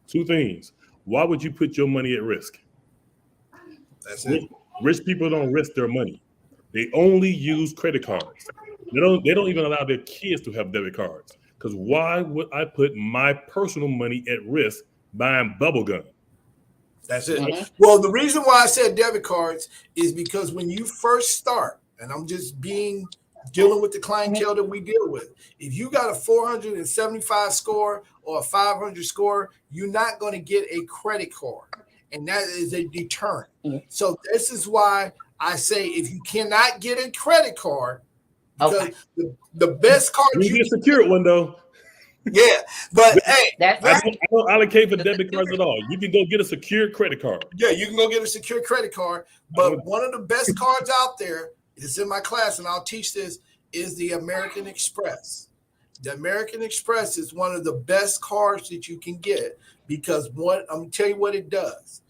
Two things. Why would you put your money at risk? That's it. Rich people don't risk their money. They only use credit cards. They don't even allow their kids to have debit cards. Because why would I put my personal money at risk buying bubble gum? That's it. Mm-hmm. Well, the reason why I said debit cards is because when you first start, and I'm just dealing with the clientele that we deal with, if you got a 475 score or a 500 score, you're not going to get a credit card. And that is a deterrent. Mm-hmm. So this is why I say if you cannot get a credit card, because the best card you get a secured one though. Yeah, but hey, that's right. I don't allocate for debit cards at all. You can go get a secured credit card. Yeah, you can go get a secured credit card. But one of the best cards out there, it's in my class, and I'll teach this, is the American Express. The American Express is one of the best cards that you can get because I'm going to tell you what it does.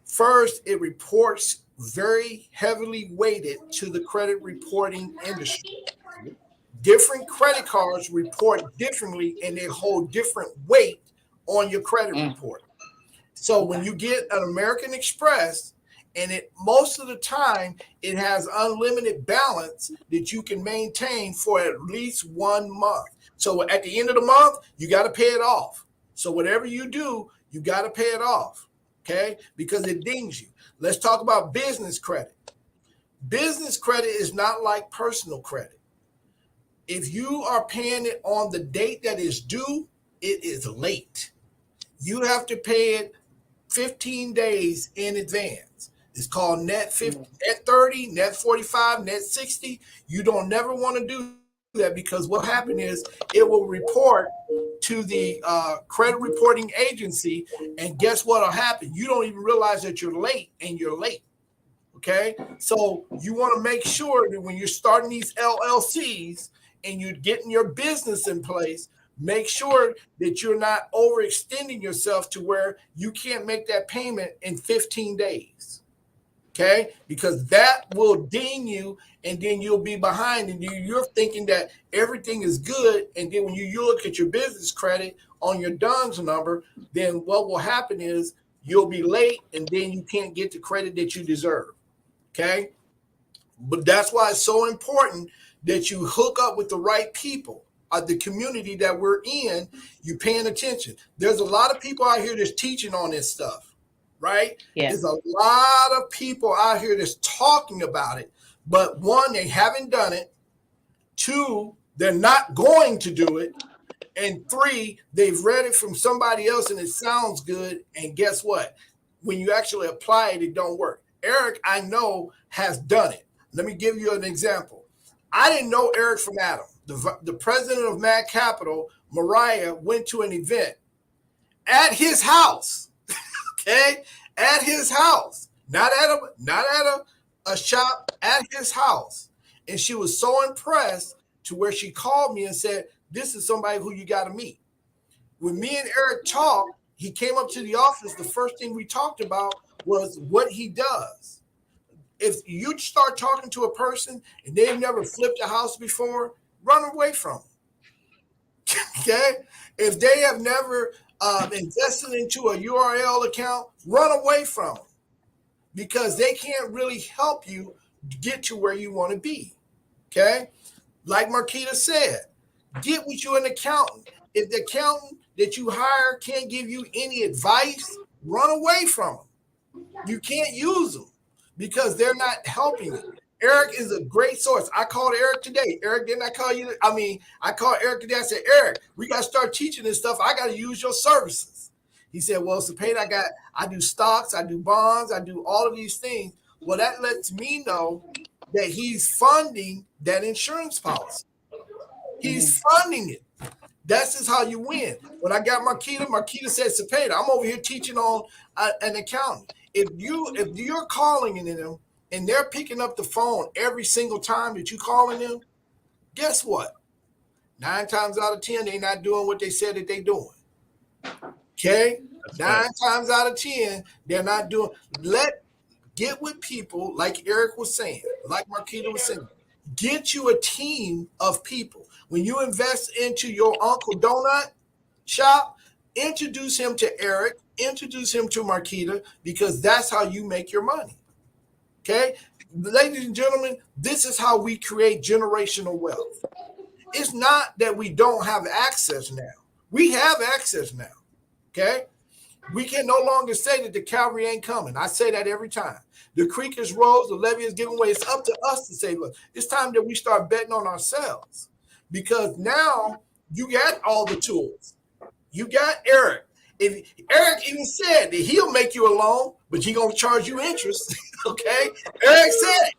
First, it reports very heavily weighted to the credit reporting industry. Different credit cards report differently and they hold different weight on your credit report. So when you get an American Express, and most of the time it has unlimited balance that you can maintain for at least 1 month. So at the end of the month, you got to pay it off. So whatever you do, you got to pay it off, okay? Because it dings you. Let's talk about business credit. Business credit is not like personal credit. If you are paying it on the date that is due, it is late. You have to pay it 15 days in advance. It's called net 50, net 30, net 45, net 60. You don't never want to do that because what happened is it will report to the credit reporting agency, and guess what will happen? You don't even realize that you're late, and you're late. Okay, so you want to make sure that when you're starting these LLCs and you're getting your business in place, make sure that you're not overextending yourself to where you can't make that payment in 15 days. Okay, because that will ding you, and then you'll be behind, and you're thinking that everything is good, and then when you look at your business credit on your DUNS number, then what will happen is you'll be late, and then you can't get the credit that you deserve. Okay, but that's why it's so important that you hook up with the right people. The community that we're in, you're paying attention. There's a lot of people out here that's teaching on this stuff, right? Yeah. There's a lot of people out here that's talking about it, but one, they haven't done it. Two, they're not going to do it. And three, they've read it from somebody else and it sounds good. And guess what? When you actually apply it, it don't work. Eric, I know, has done it. Let me give you an example. I didn't know Eric from Adam. the president of Mad Capital, Mariah, went to an event at his house. Okay, at his house, not at a shop, at his house, and she was so impressed to where she called me and said, "This is somebody who you got to meet." When me and Eric talked, he came up to the office. The first thing we talked about was what he does. If you start talking to a person and they've never flipped a house before, run away from them. Okay? If they have never invested into a URL account, run away from them because they can't really help you get to where you want to be. Okay? Like Marquita said, get with you an accountant. If the accountant that you hire can't give you any advice, run away from them. You can't use them because they're not helping you. Eric is a great source. I called Eric today. Eric, didn't I call you? I called Eric today. I said, Eric, we got to start teaching this stuff. I got to use your services. He said, well, Cepeda, I do stocks, I do bonds, I do all of these things. Well, that lets me know that he's funding that insurance policy. He's funding it. That's just how you win. When I got Marquita said, Cepeda, I'm over here teaching on an accountant. If you're calling in them and they're picking up the phone every single time that you calling them, guess what? 9 times out of 10, they're not doing what they said that they're doing. Okay? That's 9 times out of 10, they're not doing. Get with people like Eric was saying, like Marquita was saying. Get you a team of people. When you invest into your Uncle Donut shop, introduce him to Eric, introduce him to Marquita, because that's how you make your money. Okay? Ladies and gentlemen, this is how we create generational wealth. It's not that we don't have access now. We have access now. Okay? We can no longer say that the cavalry ain't coming. I say that every time. The creek is rose, the levee is given way. It's up to us to say, look, it's time that we start betting on ourselves. Because now you got all the tools. You got Eric. If Eric even said that he'll make you a loan, but he's gonna charge you interest. Okay? Eric said it.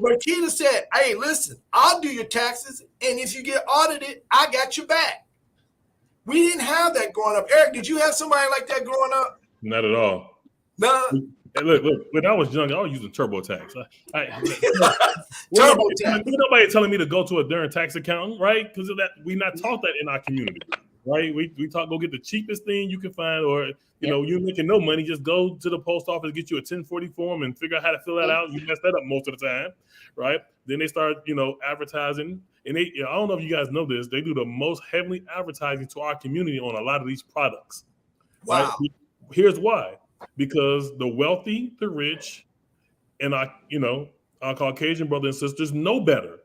Marquita said, hey, listen, I'll do your taxes, and if you get audited, I got your back. We didn't have that growing up. Eric, did you have somebody like that growing up? Not at all. No. Look, when I was young, I was using TurboTax. TurboTax. Nobody telling me to go to a darn tax accountant, right? Because of that, we not taught that in our community, right? We taught go get the cheapest thing you can find, or you're making no money, just go to the post office, get you a 1040 form, and figure out how to fill that out. You mess that up most of the time, right? Then they start, advertising, and I don't know if you guys know this, they do the most heavily advertising to our community on a lot of these products. Wow. Right? Here's why. Because the wealthy, the rich, and our Caucasian brothers and sisters know better,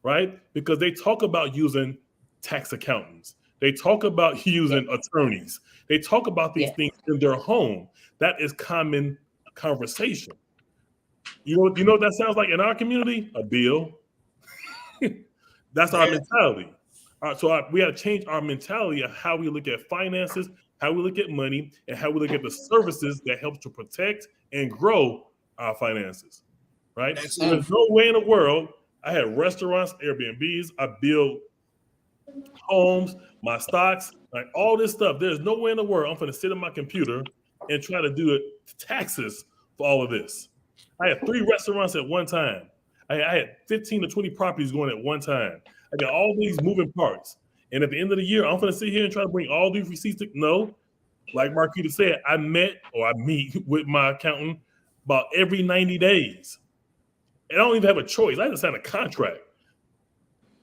right? Because they talk about using tax accountants. They talk about using attorneys. They talk about these things in their home. That is common conversation. You know what that sounds like in our community? A bill. That's our mentality. So we got to change our mentality of how we look at finances, how we look at money, and how we look at the services that help to protect and grow our finances, right? So there's no way in the world. I had restaurants, Airbnbs, I built homes, my stocks, like all this stuff. There's no way in the world I'm going to sit on my computer and try to do taxes for all of this. I had 3 restaurants at one time. I had 15 to 20 properties going at one time. I got all these moving parts. And at the end of the year, I'm going to sit here and try to bring all these receipts. No, like Marquita said, I meet with my accountant about every 90 days. And I don't even have a choice. I just signed a contract.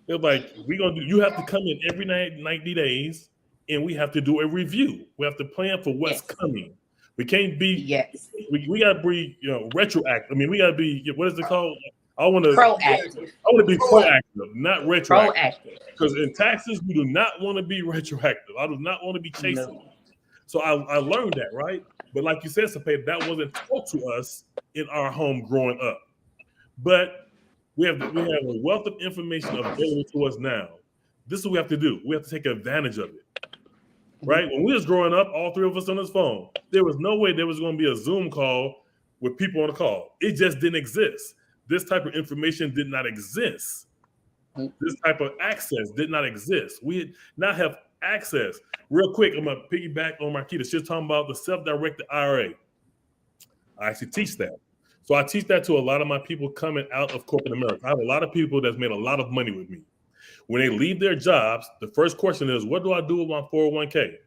They're like, you have to come in every 90 days, and we have to do a review. We have to plan for what's coming. We can't be, we got to be, retroactive. I mean, we got to be, what is it called? Proactive. I want to be proactive, not retroactive. Proactive. Because in taxes, we do not want to be retroactive. I do not want to be chasing. No. So I learned that, right? But like you said, Cepeda, that wasn't taught to us in our home growing up. But we have a wealth of information available to us now. This is what we have to do. We have to take advantage of it. Right? When we was growing up, all 3 of us on this phone, there was no way there was going to be a Zoom call with people on the call. It just didn't exist. This type of information did not exist. This type of access did not exist. We did not have access. Real quick, I'm gonna piggyback on Marquita. She's talking about the self-directed IRA. I actually teach that. So I teach that to a lot of my people coming out of corporate America. I have a lot of people that's made a lot of money with me. When they leave their jobs, the first question is, what do I do with my 401k?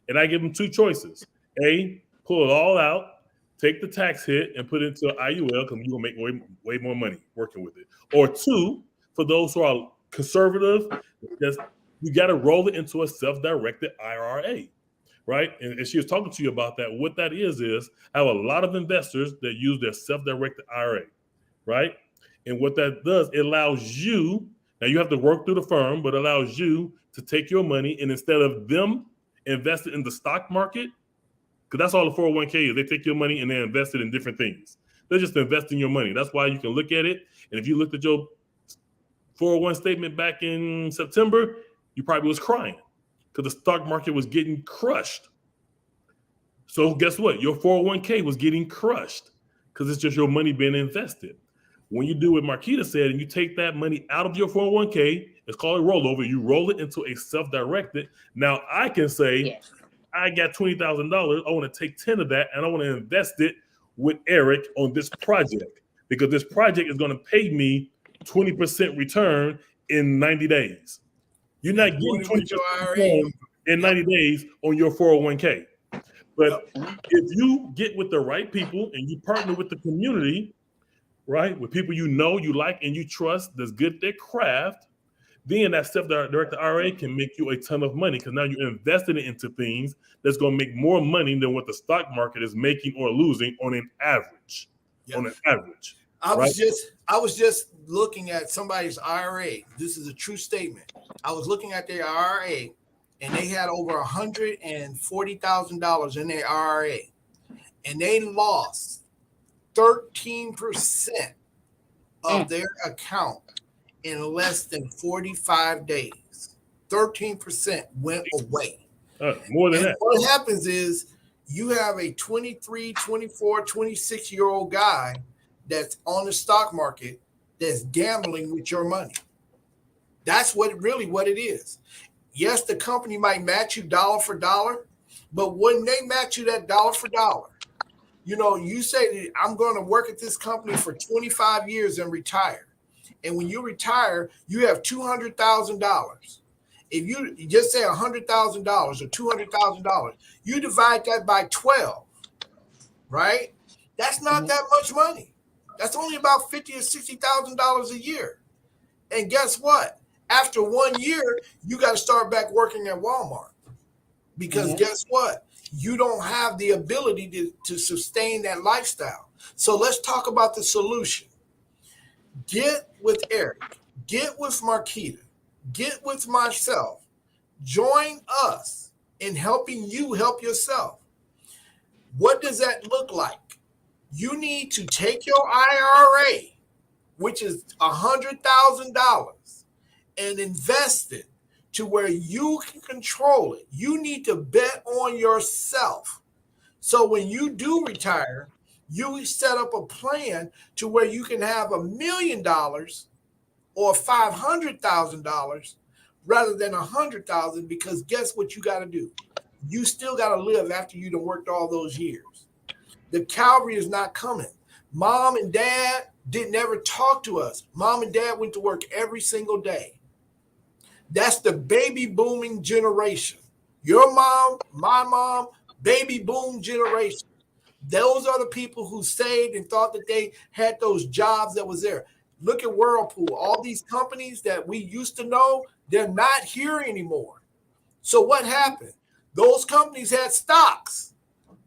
And I give them two choices. A, pull it all out, take the tax hit and put it into an IUL because you're going to make way more money working with it. Or two, for those who are conservative, you got to roll it into a self-directed IRA, right? And she was talking to you about that. What that is I have a lot of investors that use their self-directed IRA, right? And what that does, it allows you, now you have to work through the firm, but it allows you to take your money and instead of them invested in the stock market, because that's all the 401k is. They take your money and they invest it in different things. They're just investing your money. That's why you can look at it. And if you looked at your 401 statement back in September, you probably was crying because the stock market was getting crushed. So guess what? Your 401k was getting crushed because it's just your money being invested. When you do what Marquita said and you take that money out of your 401k, it's called a rollover. You roll it into a self-directed. Now I can say, Yes. I got $20,000. I want to take 10 of that and I want to invest it with Eric on this project because this project is going to pay me 20% return in 90 days. You're not getting 20% return in 90 days on your 401k. But if you get with the right people and you partner with the community, right, with people you know, you like, and you trust that's good at their craft, then that self-directed IRA can make you a ton of money because now you're investing it into things that's going to make more money than what the stock market is making or losing on an average. Yeah. On an average. I was just looking at somebody's IRA. This is a true statement. I was looking at their IRA and they had over $140,000 in their IRA and they lost 13% of their account in less than 45 days. 13% went away. More than that. What happens is you have a 23, 24, 26-year-old guy that's on the stock market that's gambling with your money. That's what it is. Yes, the company might match you dollar for dollar, but when they match you that dollar for dollar, you say, I'm going to work at this company for 25 years and retire. And when you retire, you have $200,000. If you just say $100,000 or $200,000, you divide that by 12, right? That's not that much money. That's only about $50,000 or $60,000 a year. And guess what? After 1 year, you got to start back working at Walmart because guess what? You don't have the ability to sustain that lifestyle. So let's talk about the solution. Get with Eric, get with Marquita, get with myself. Join us in helping you help yourself. What does that look like? You need to take your IRA, which is $100,000, and invest it to where you can control it. You need to bet on yourself. So when you do retire, you set up a plan to where you can have $1 million or $500,000 rather than $100,000 because guess what you got to do? You still got to live after you done worked all those years. The Calvary is not coming. Mom and dad didn't ever talk to us. Mom and dad went to work every single day. That's the baby booming generation. Your mom, my mom, baby boom generation. Those are the people who saved and thought that they had those jobs that was there. Look at Whirlpool. All these companies that we used to know, they're not here anymore. So what happened? Those companies had stocks.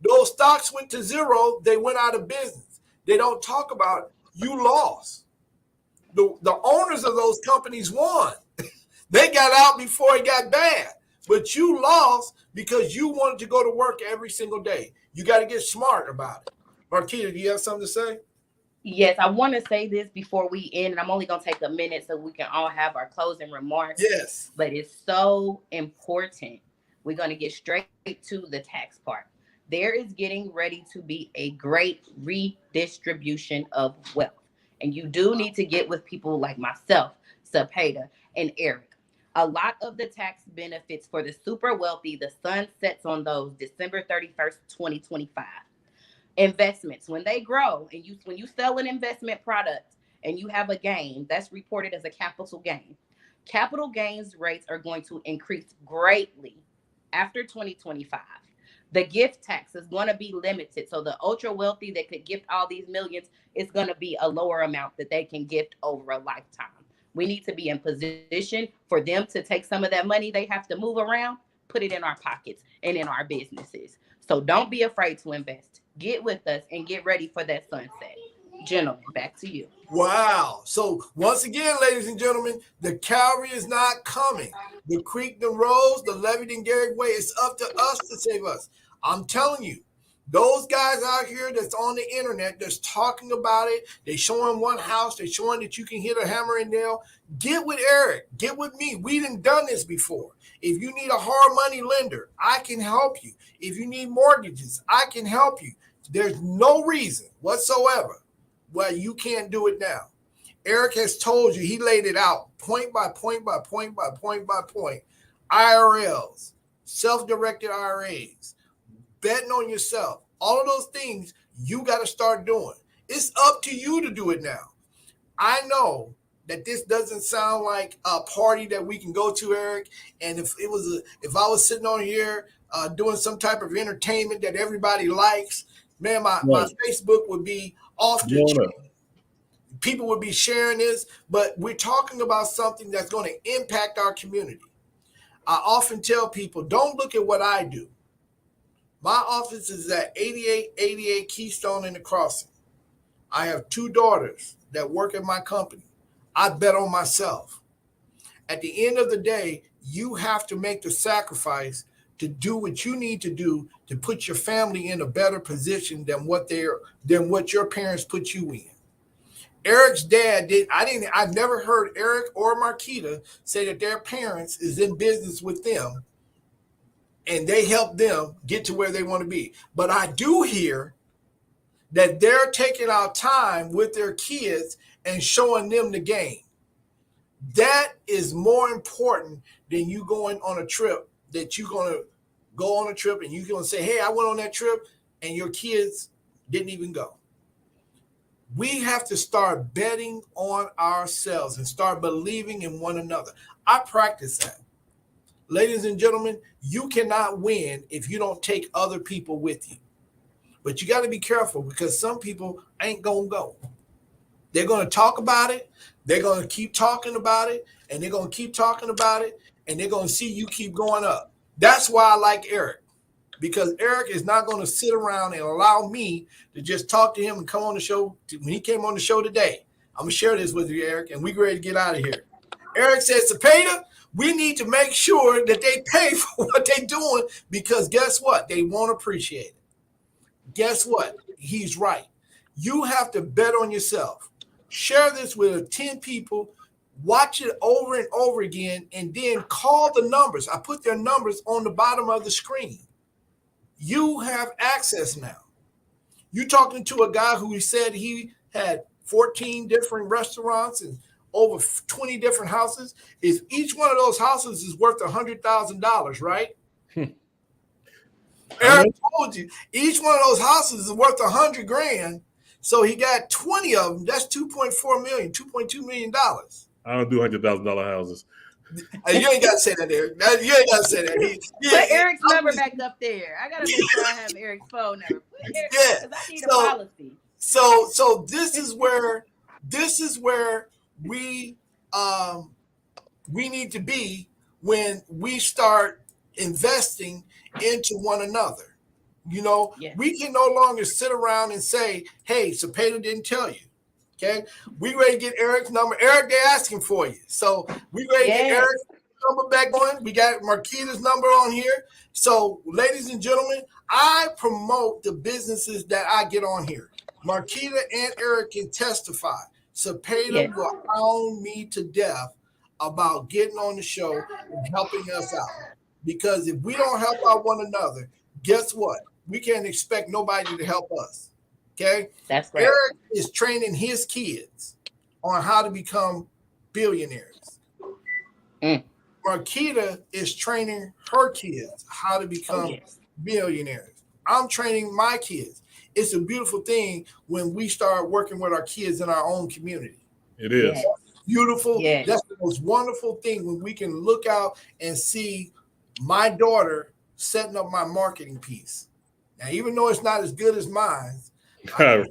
Those stocks went to zero. They went out of business. They don't talk about it. You lost. The owners of those companies won. They got out before it got bad. But you lost because you wanted to go to work every single day. You got to get smart about it. Marquita, do you have something to say? Yes, I want to say this before we end, and I'm only going to take a minute so we can all have our closing remarks. Yes. But it's so important. We're going to get straight to the tax part. There is getting ready to be a great redistribution of wealth. And you do need to get with people like myself, Cepeda, and Eric. A lot of the tax benefits for the super wealthy, the sun sets on those December 31st, 2025. Investments, when they grow and when you sell an investment product and you have a gain, that's reported as a capital gain. Capital gains rates are going to increase greatly after 2025. The gift tax is going to be limited. So the ultra wealthy that could gift all these millions is going to be a lower amount that they can gift over a lifetime. We need to be in position for them to take some of that money they have to move around, put it in our pockets and in our businesses. So don't be afraid to invest. Get with us and get ready for that sunset. Gentlemen, back to you. Wow. So once again, ladies and gentlemen, the Calvary is not coming. The creek done rose, the levee done gave way. It's up to us to save us. I'm telling you, those guys out here that's on the internet that's talking about it, they showing one house, they showing that you can hit a hammer and nail. Get with Eric. Get with me. We done this before. If you need a hard money lender, I can help you. If you need mortgages, I can help you. There's no reason whatsoever why you can't do it now. Eric has told you, he laid it out point by point by point by point by point. IRLs, self-directed IRAs, betting on yourself, all of those things you got to start doing. It's up to you to do it now. I know that this doesn't sound like a party that we can go to, Eric. And if I was sitting on here doing some type of entertainment that everybody likes, man, my Facebook would be off the chain. People would be sharing this, but we're talking about something that's going to impact our community. I often tell people, don't look at what I do. My office is at 8888 Keystone in the Crossing. I have 2 daughters that work at my company. I bet on myself. At the end of the day, you have to make the sacrifice to do what you need to do to put your family in a better position than what your parents put you in. Eric's dad I've never heard Eric or Marquita say that their parents is in business with them and they help them get to where they want to be. But I do hear that they're taking out time with their kids and showing them the game. That is more important than you going on a trip that you're going to go on a trip and you're going to say, hey, I went on that trip and your kids didn't even go. We have to start betting on ourselves and start believing in one another. I practice that. Ladies and gentlemen, you cannot win if you don't take other people with you. But you got to be careful because some people ain't going to go. They're going to talk about it. They're going to keep talking about it. And they're going to keep talking about it. And they're going to see you keep going up. That's why I like Eric. Because Eric is not going to sit around and allow me to just talk to him and come on the show. When he came on the show today, I'm going to share this with you, Eric, and we're ready to get out of here. Eric said, Cepeda, we need to make sure that they pay for what they're doing because guess what? They won't appreciate it. Guess what? He's right. You have to bet on yourself. Share this with 10 people. Watch it over and over again, and then call the numbers. I put their numbers on the bottom of the screen. You have access now. You're talking to a guy who said he had 14 different restaurants and over 20 different houses. If each one of those houses is worth $100,000, right? Eric told you each one of those houses is worth $100,000. So he got 20 of them. That's $2.4 million, $2.2 million. I don't do $100,000 houses. You ain't got to say that, Eric. You ain't got to say that. Put Eric's number back up there. I got to make sure I have Eric's phone number. I need a policy. So this is where we need to be when we start investing into one another. You know, we can no longer sit around and say, hey, Cepeda didn't tell you. Okay, we ready to get Eric's number. Eric, they're asking for you. So we ready to get Eric's number back on. We got Marquita's number on here. So, ladies and gentlemen, I promote the businesses that I get on here. Marquita and Eric can testify. Cepeda will hound me to death about getting on the show and helping us out. Because if we don't help out one another, guess what? We can't expect nobody to help us. Okay, that's right. Eric is training his kids on how to become billionaires. Mm. Marquita is training her kids how to Oh become yes. billionaires. I'm training my kids. It's a beautiful thing when we start working with our kids in our own community. It Yes. is. Beautiful. Yes. That's the most wonderful thing when we can look out and see my daughter setting up my marketing piece. Now, even though it's not as good as mine, I,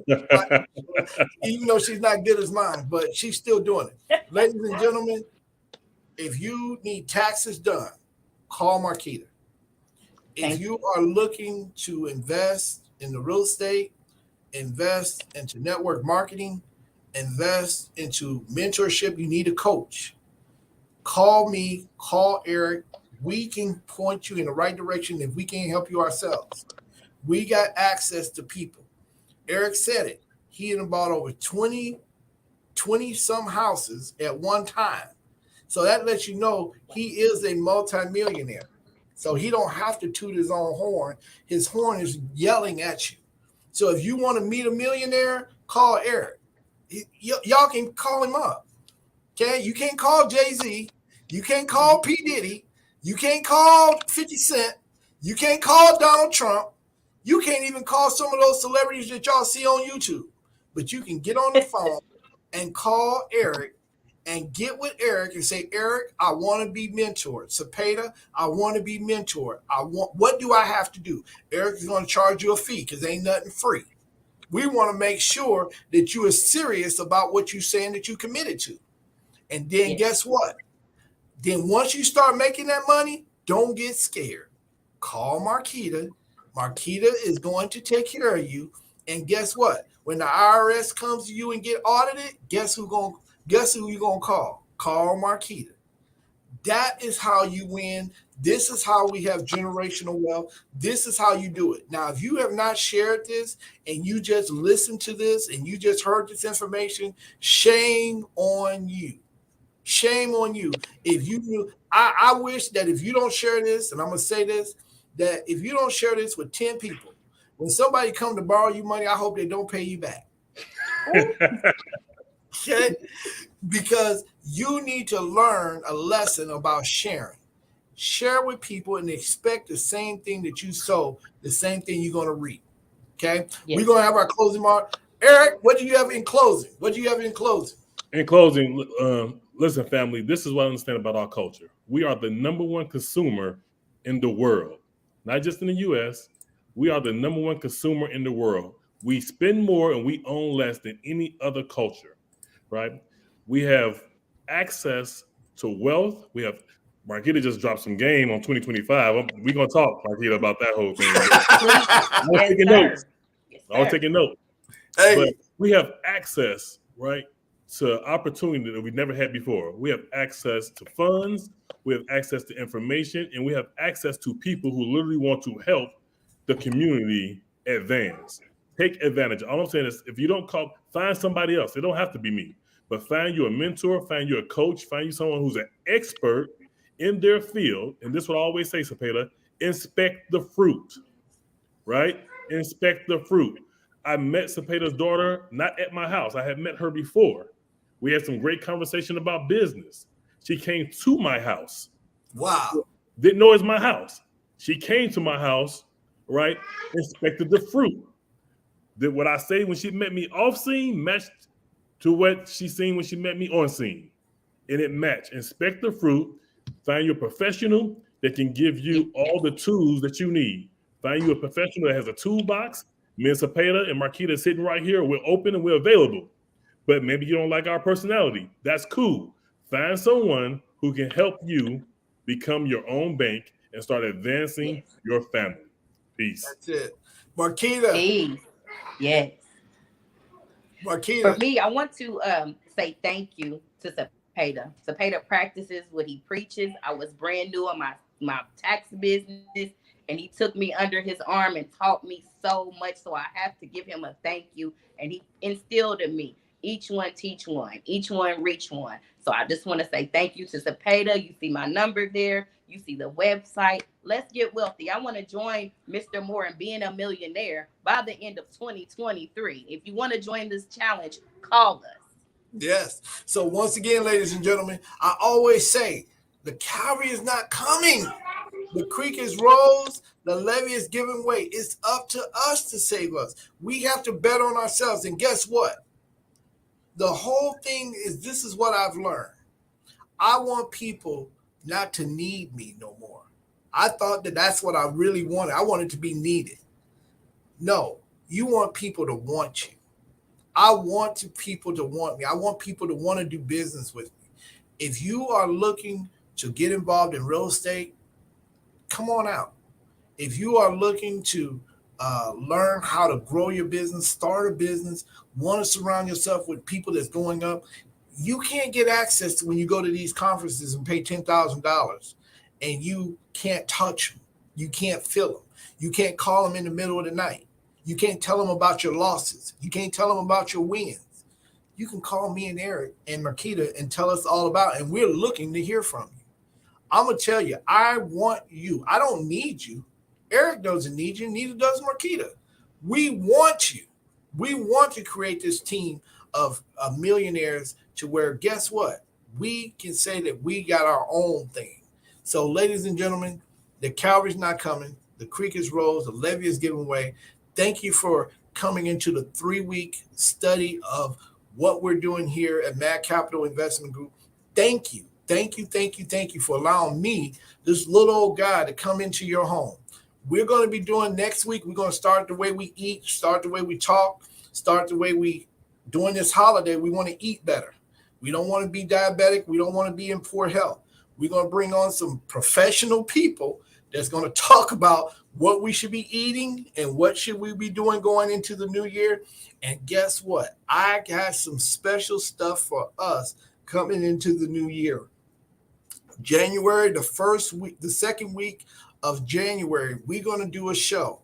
even though she's not good as mine, but she's still doing it. Ladies and gentlemen, if you need taxes done, call Marquita. If Thank you you. are looking to invest in the real estate, invest into network marketing, invest into mentorship, you need a coach. Call me, call Eric. We can point you in the right direction if we can't help you ourselves. We got access to people. Eric said it. He had bought over 20 some houses at one time. So that lets you know he is a multimillionaire. So he don't have to toot his own horn. His horn is yelling at you. So if you want to meet a millionaire, call Eric. Y'all can call him up. Okay, you can't call Jay-Z. You can't call P. Diddy. You can't call 50 Cent. You can't call Donald Trump. You can't even call some of those celebrities that y'all see on YouTube. But you can get on the phone and call Eric and get with Eric and say, Eric, I want to be mentored. Cepeda, I want to be mentored. What do I have to do? Eric is going to charge you a fee because ain't nothing free. We want to make sure that you are serious about what you're saying that you committed to. And then Yes. guess what? Then once you start making that money, don't get scared. Call Marquita. Marquita is going to take care of you. And guess what? When the IRS comes to you and get audited, guess who you gonna call? Call Marquita. That is how you win. This is how we have generational wealth. This is how you do it. Now, if you have not shared this and you just listened to this and you just heard this information, shame on you. Shame on you. If you knew, I wish that if you don't share this, and I'm gonna say this, that if you don't share this with 10 people, when somebody come to borrow you money, I hope they don't pay you back. Okay? Because you need to learn a lesson about sharing. Share with people and expect the same thing that you sow, the same thing you're gonna reap. Okay? We're Yes. gonna have our closing mark. Eric, what do you have in closing? What do you have in closing? In closing, listen, family, this is what I understand about our culture. We are the number one consumer in the world, not just in the US. We are the number one consumer in the world. We spend more and we own less than any other culture, right? We have access to wealth. We have, Marquita just dropped some game on 2025. We're going to talk, Marquita, about that whole thing. Please. I was Yes, taking sir. notes. Yes, I was sir. taking notes. But Hey, we have access, right, to opportunity that we never had before. We have access to funds, we have access to information, and we have access to people who literally want to help the community advance. Take advantage. All I'm saying is if you don't call, find somebody else. It don't have to be me, but find you a mentor, find you a coach, find you someone who's an expert in their field. And this is what I always say, Cepeda, inspect the fruit, right? Inspect the fruit. I met Cepeda's daughter not at my house. I had met her before. We had some great conversation about business. She came to my house. wow. Didn't know it's my house. She came to my house, right? Inspected the fruit. Did what I say when she met me off scene matched to what she seen when she met me on scene. And it matched. Inspect the fruit. Find you a professional that can give Yes. you all the tools that you need. Find you a professional that has a toolbox. Me and Cepeda and Marquita sitting right here. We're open and we're available. But maybe you don't like our personality. That's cool. Find someone who can help you become your own bank and start advancing Yes. your family. Peace. That's it. Marquita, Peace. Yes. For Marquita, me, I want to say thank you to Cepeda. Cepeda practices what he preaches. I was brand new in my tax business, and he took me under his arm and taught me so much. So I have to give him a thank you. And he instilled in me, each one teach one, each one reach one. So I just want to say thank you to Cepeda. You see my number there. You see the website. Let's get wealthy. I want to join Mr. Moore in being a millionaire by the end of 2023. If you want to join this challenge, call us. Yes. So once again, ladies and gentlemen, I always say the cavalry is not coming. The creek is rose, the levee is giving way. It's up to us to save us. We have to bet on ourselves. And guess what? The whole thing is this is what I've learned. I want people not to need me no more. I thought that that's what I really wanted. I wanted to be needed. No, you want people to want you. I want people to want me. I want people to want to do business with me. If you are looking to get involved in real estate, come on out. If you are looking to learn how to grow your business, start a business, want to surround yourself with people that's going up, you can't get access to when you go to these conferences and pay $10,000 and you can't touch them. You can't feel them. You can't call them in the middle of the night. You can't tell them about your losses. You can't tell them about your wins. You can call me and Eric and Marquita and tell us all about it, and we're looking to hear from you. I'm going to tell you, I want you. I don't need you. Eric doesn't need you, neither does Marquita. We want you. We want to create this team of millionaires to where, guess what? We can say that we got our own thing. So, ladies and gentlemen, the cavalry's not coming. The creek is rose. The levee is giving way. Thank you for coming into the 3-week study of what we're doing here at Mad Capital Investment Group. Thank you. Thank you, thank you, thank you for allowing me, this little old guy, to come into your home. We're going to be doing next week. We're going to start the way we eat, start the way we talk, start the way we, during this holiday, we want to eat better. We don't want to be diabetic. We don't want to be in poor health. We're going to bring on some professional people that's going to talk about what we should be eating and what should we be doing going into the new year. And guess what? I got some special stuff for us coming into the new year. January, the first week, the second week of January, we're going to do a show,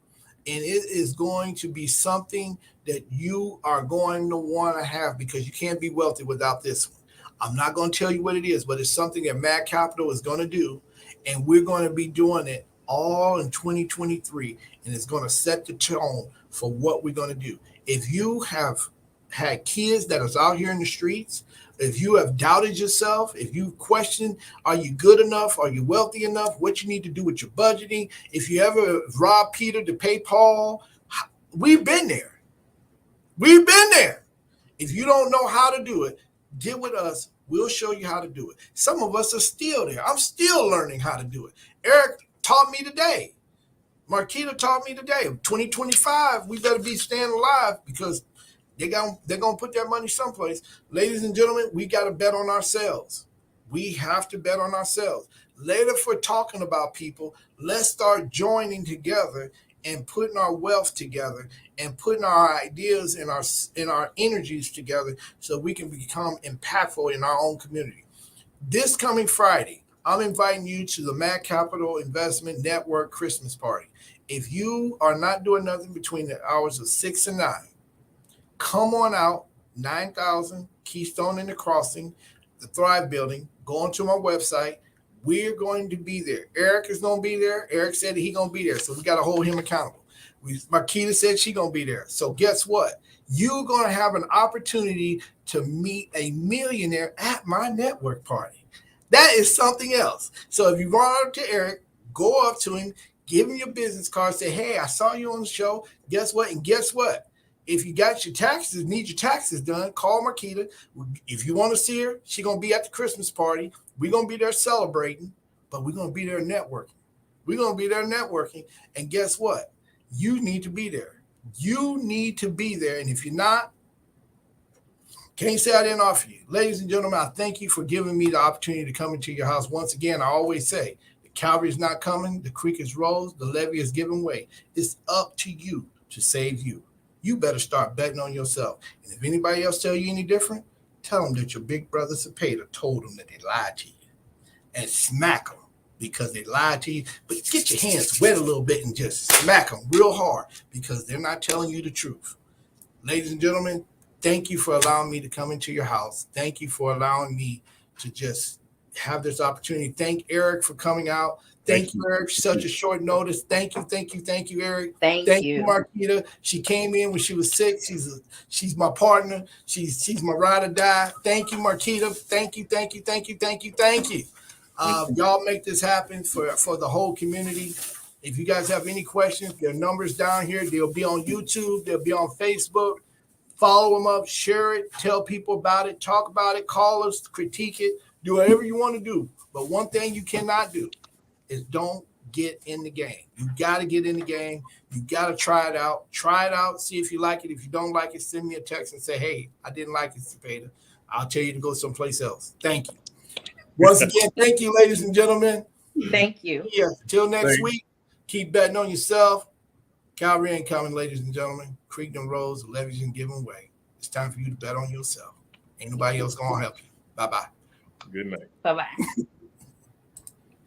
and it is going to be something that you are going to want to have, because you can't be wealthy without this one. I'm not going to tell you what it is, but it's something that Mad Capital is going to do, and we're going to be doing it all in 2023, and it's going to set the tone for what we're going to do. If you have had kids that is out here in the streets, if you have doubted yourself, if you question, are you good enough? Are you wealthy enough? What you need to do with your budgeting? If you ever robbed Peter to pay Paul, we've been there. We've been there. If you don't know how to do it, get with us. We'll show you how to do it. Some of us are still there. I'm still learning how to do it. Eric taught me today. Marquita taught me today. 2025, we better be staying alive, because they're gonna put their money someplace. Ladies and gentlemen, we got to bet on ourselves. We have to bet on ourselves. Later, for talking about people, let's start joining together and putting our wealth together and putting our ideas and our energies together so we can become impactful in our own community. This coming Friday, I'm inviting you to the Mad Capital Investment Network Christmas party. If you are not doing nothing between the hours of 6 and 9, come on out, 9,000 Keystone in the Crossing, the Thrive Building. Go onto my website. We're going to be there. Eric is going to be there. Eric said he's going to be there, so we got to hold him accountable. Marquita said she's going to be there. So guess what? You're going to have an opportunity to meet a millionaire at my network party. That is something else. So if you run up to Eric, go up to him, give him your business card, say, hey, I saw you on the show. Guess what? And guess what? If you got your taxes, need your taxes done, call Marquita. If you want to see her, she's going to be at the Christmas party. We're going to be there celebrating, but we're going to be there networking. We're going to be there networking. And guess what? You need to be there. You need to be there. And if you're not, can't say I didn't offer you. Ladies and gentlemen, I thank you for giving me the opportunity to come into your house. Once again, I always say, the cavalry is not coming. The creek is rose. The levee is giving way. It's up to you to save you. You better start betting on yourself. And if anybody else tell you any different, tell them that your big brother Cepeda told them that they lied to you. And smack them because they lied to you. But get your hands wet a little bit and just smack them real hard, because they're not telling you the truth. Ladies and gentlemen, thank you for allowing me to come into your house. Thank you for allowing me to just have this opportunity. Thank Eric for coming out. Thank you, Eric. Such a short notice. Thank you, Eric. Thank You, you. Marquita. She came in when she was sick. She's my partner. She's my ride or die. Thank you, Marquita. Thank you. Y'all make this happen for the whole community. If you guys have any questions, there are numbers down here. They'll be on YouTube. They'll be on Facebook. Follow them up, share it, tell people about it, talk about it, call us, critique it, do whatever you want to do. But one thing you cannot do is don't get in the game. You got to get in the game. You got to try it out. Try it out. See if you like it. If you don't like it, send me a text and say, hey, I didn't like it, Cepeda. I'll tell you to go someplace else. Thank you. Once again, thank you, ladies and gentlemen. Thank you. Yeah. Till next week, keep betting on yourself. Calvary ain't coming, ladies and gentlemen. Creek them roads, the levees and give them away. It's time for you to bet on yourself. Ain't nobody else going to help you. Bye-bye. Good night. Bye-bye.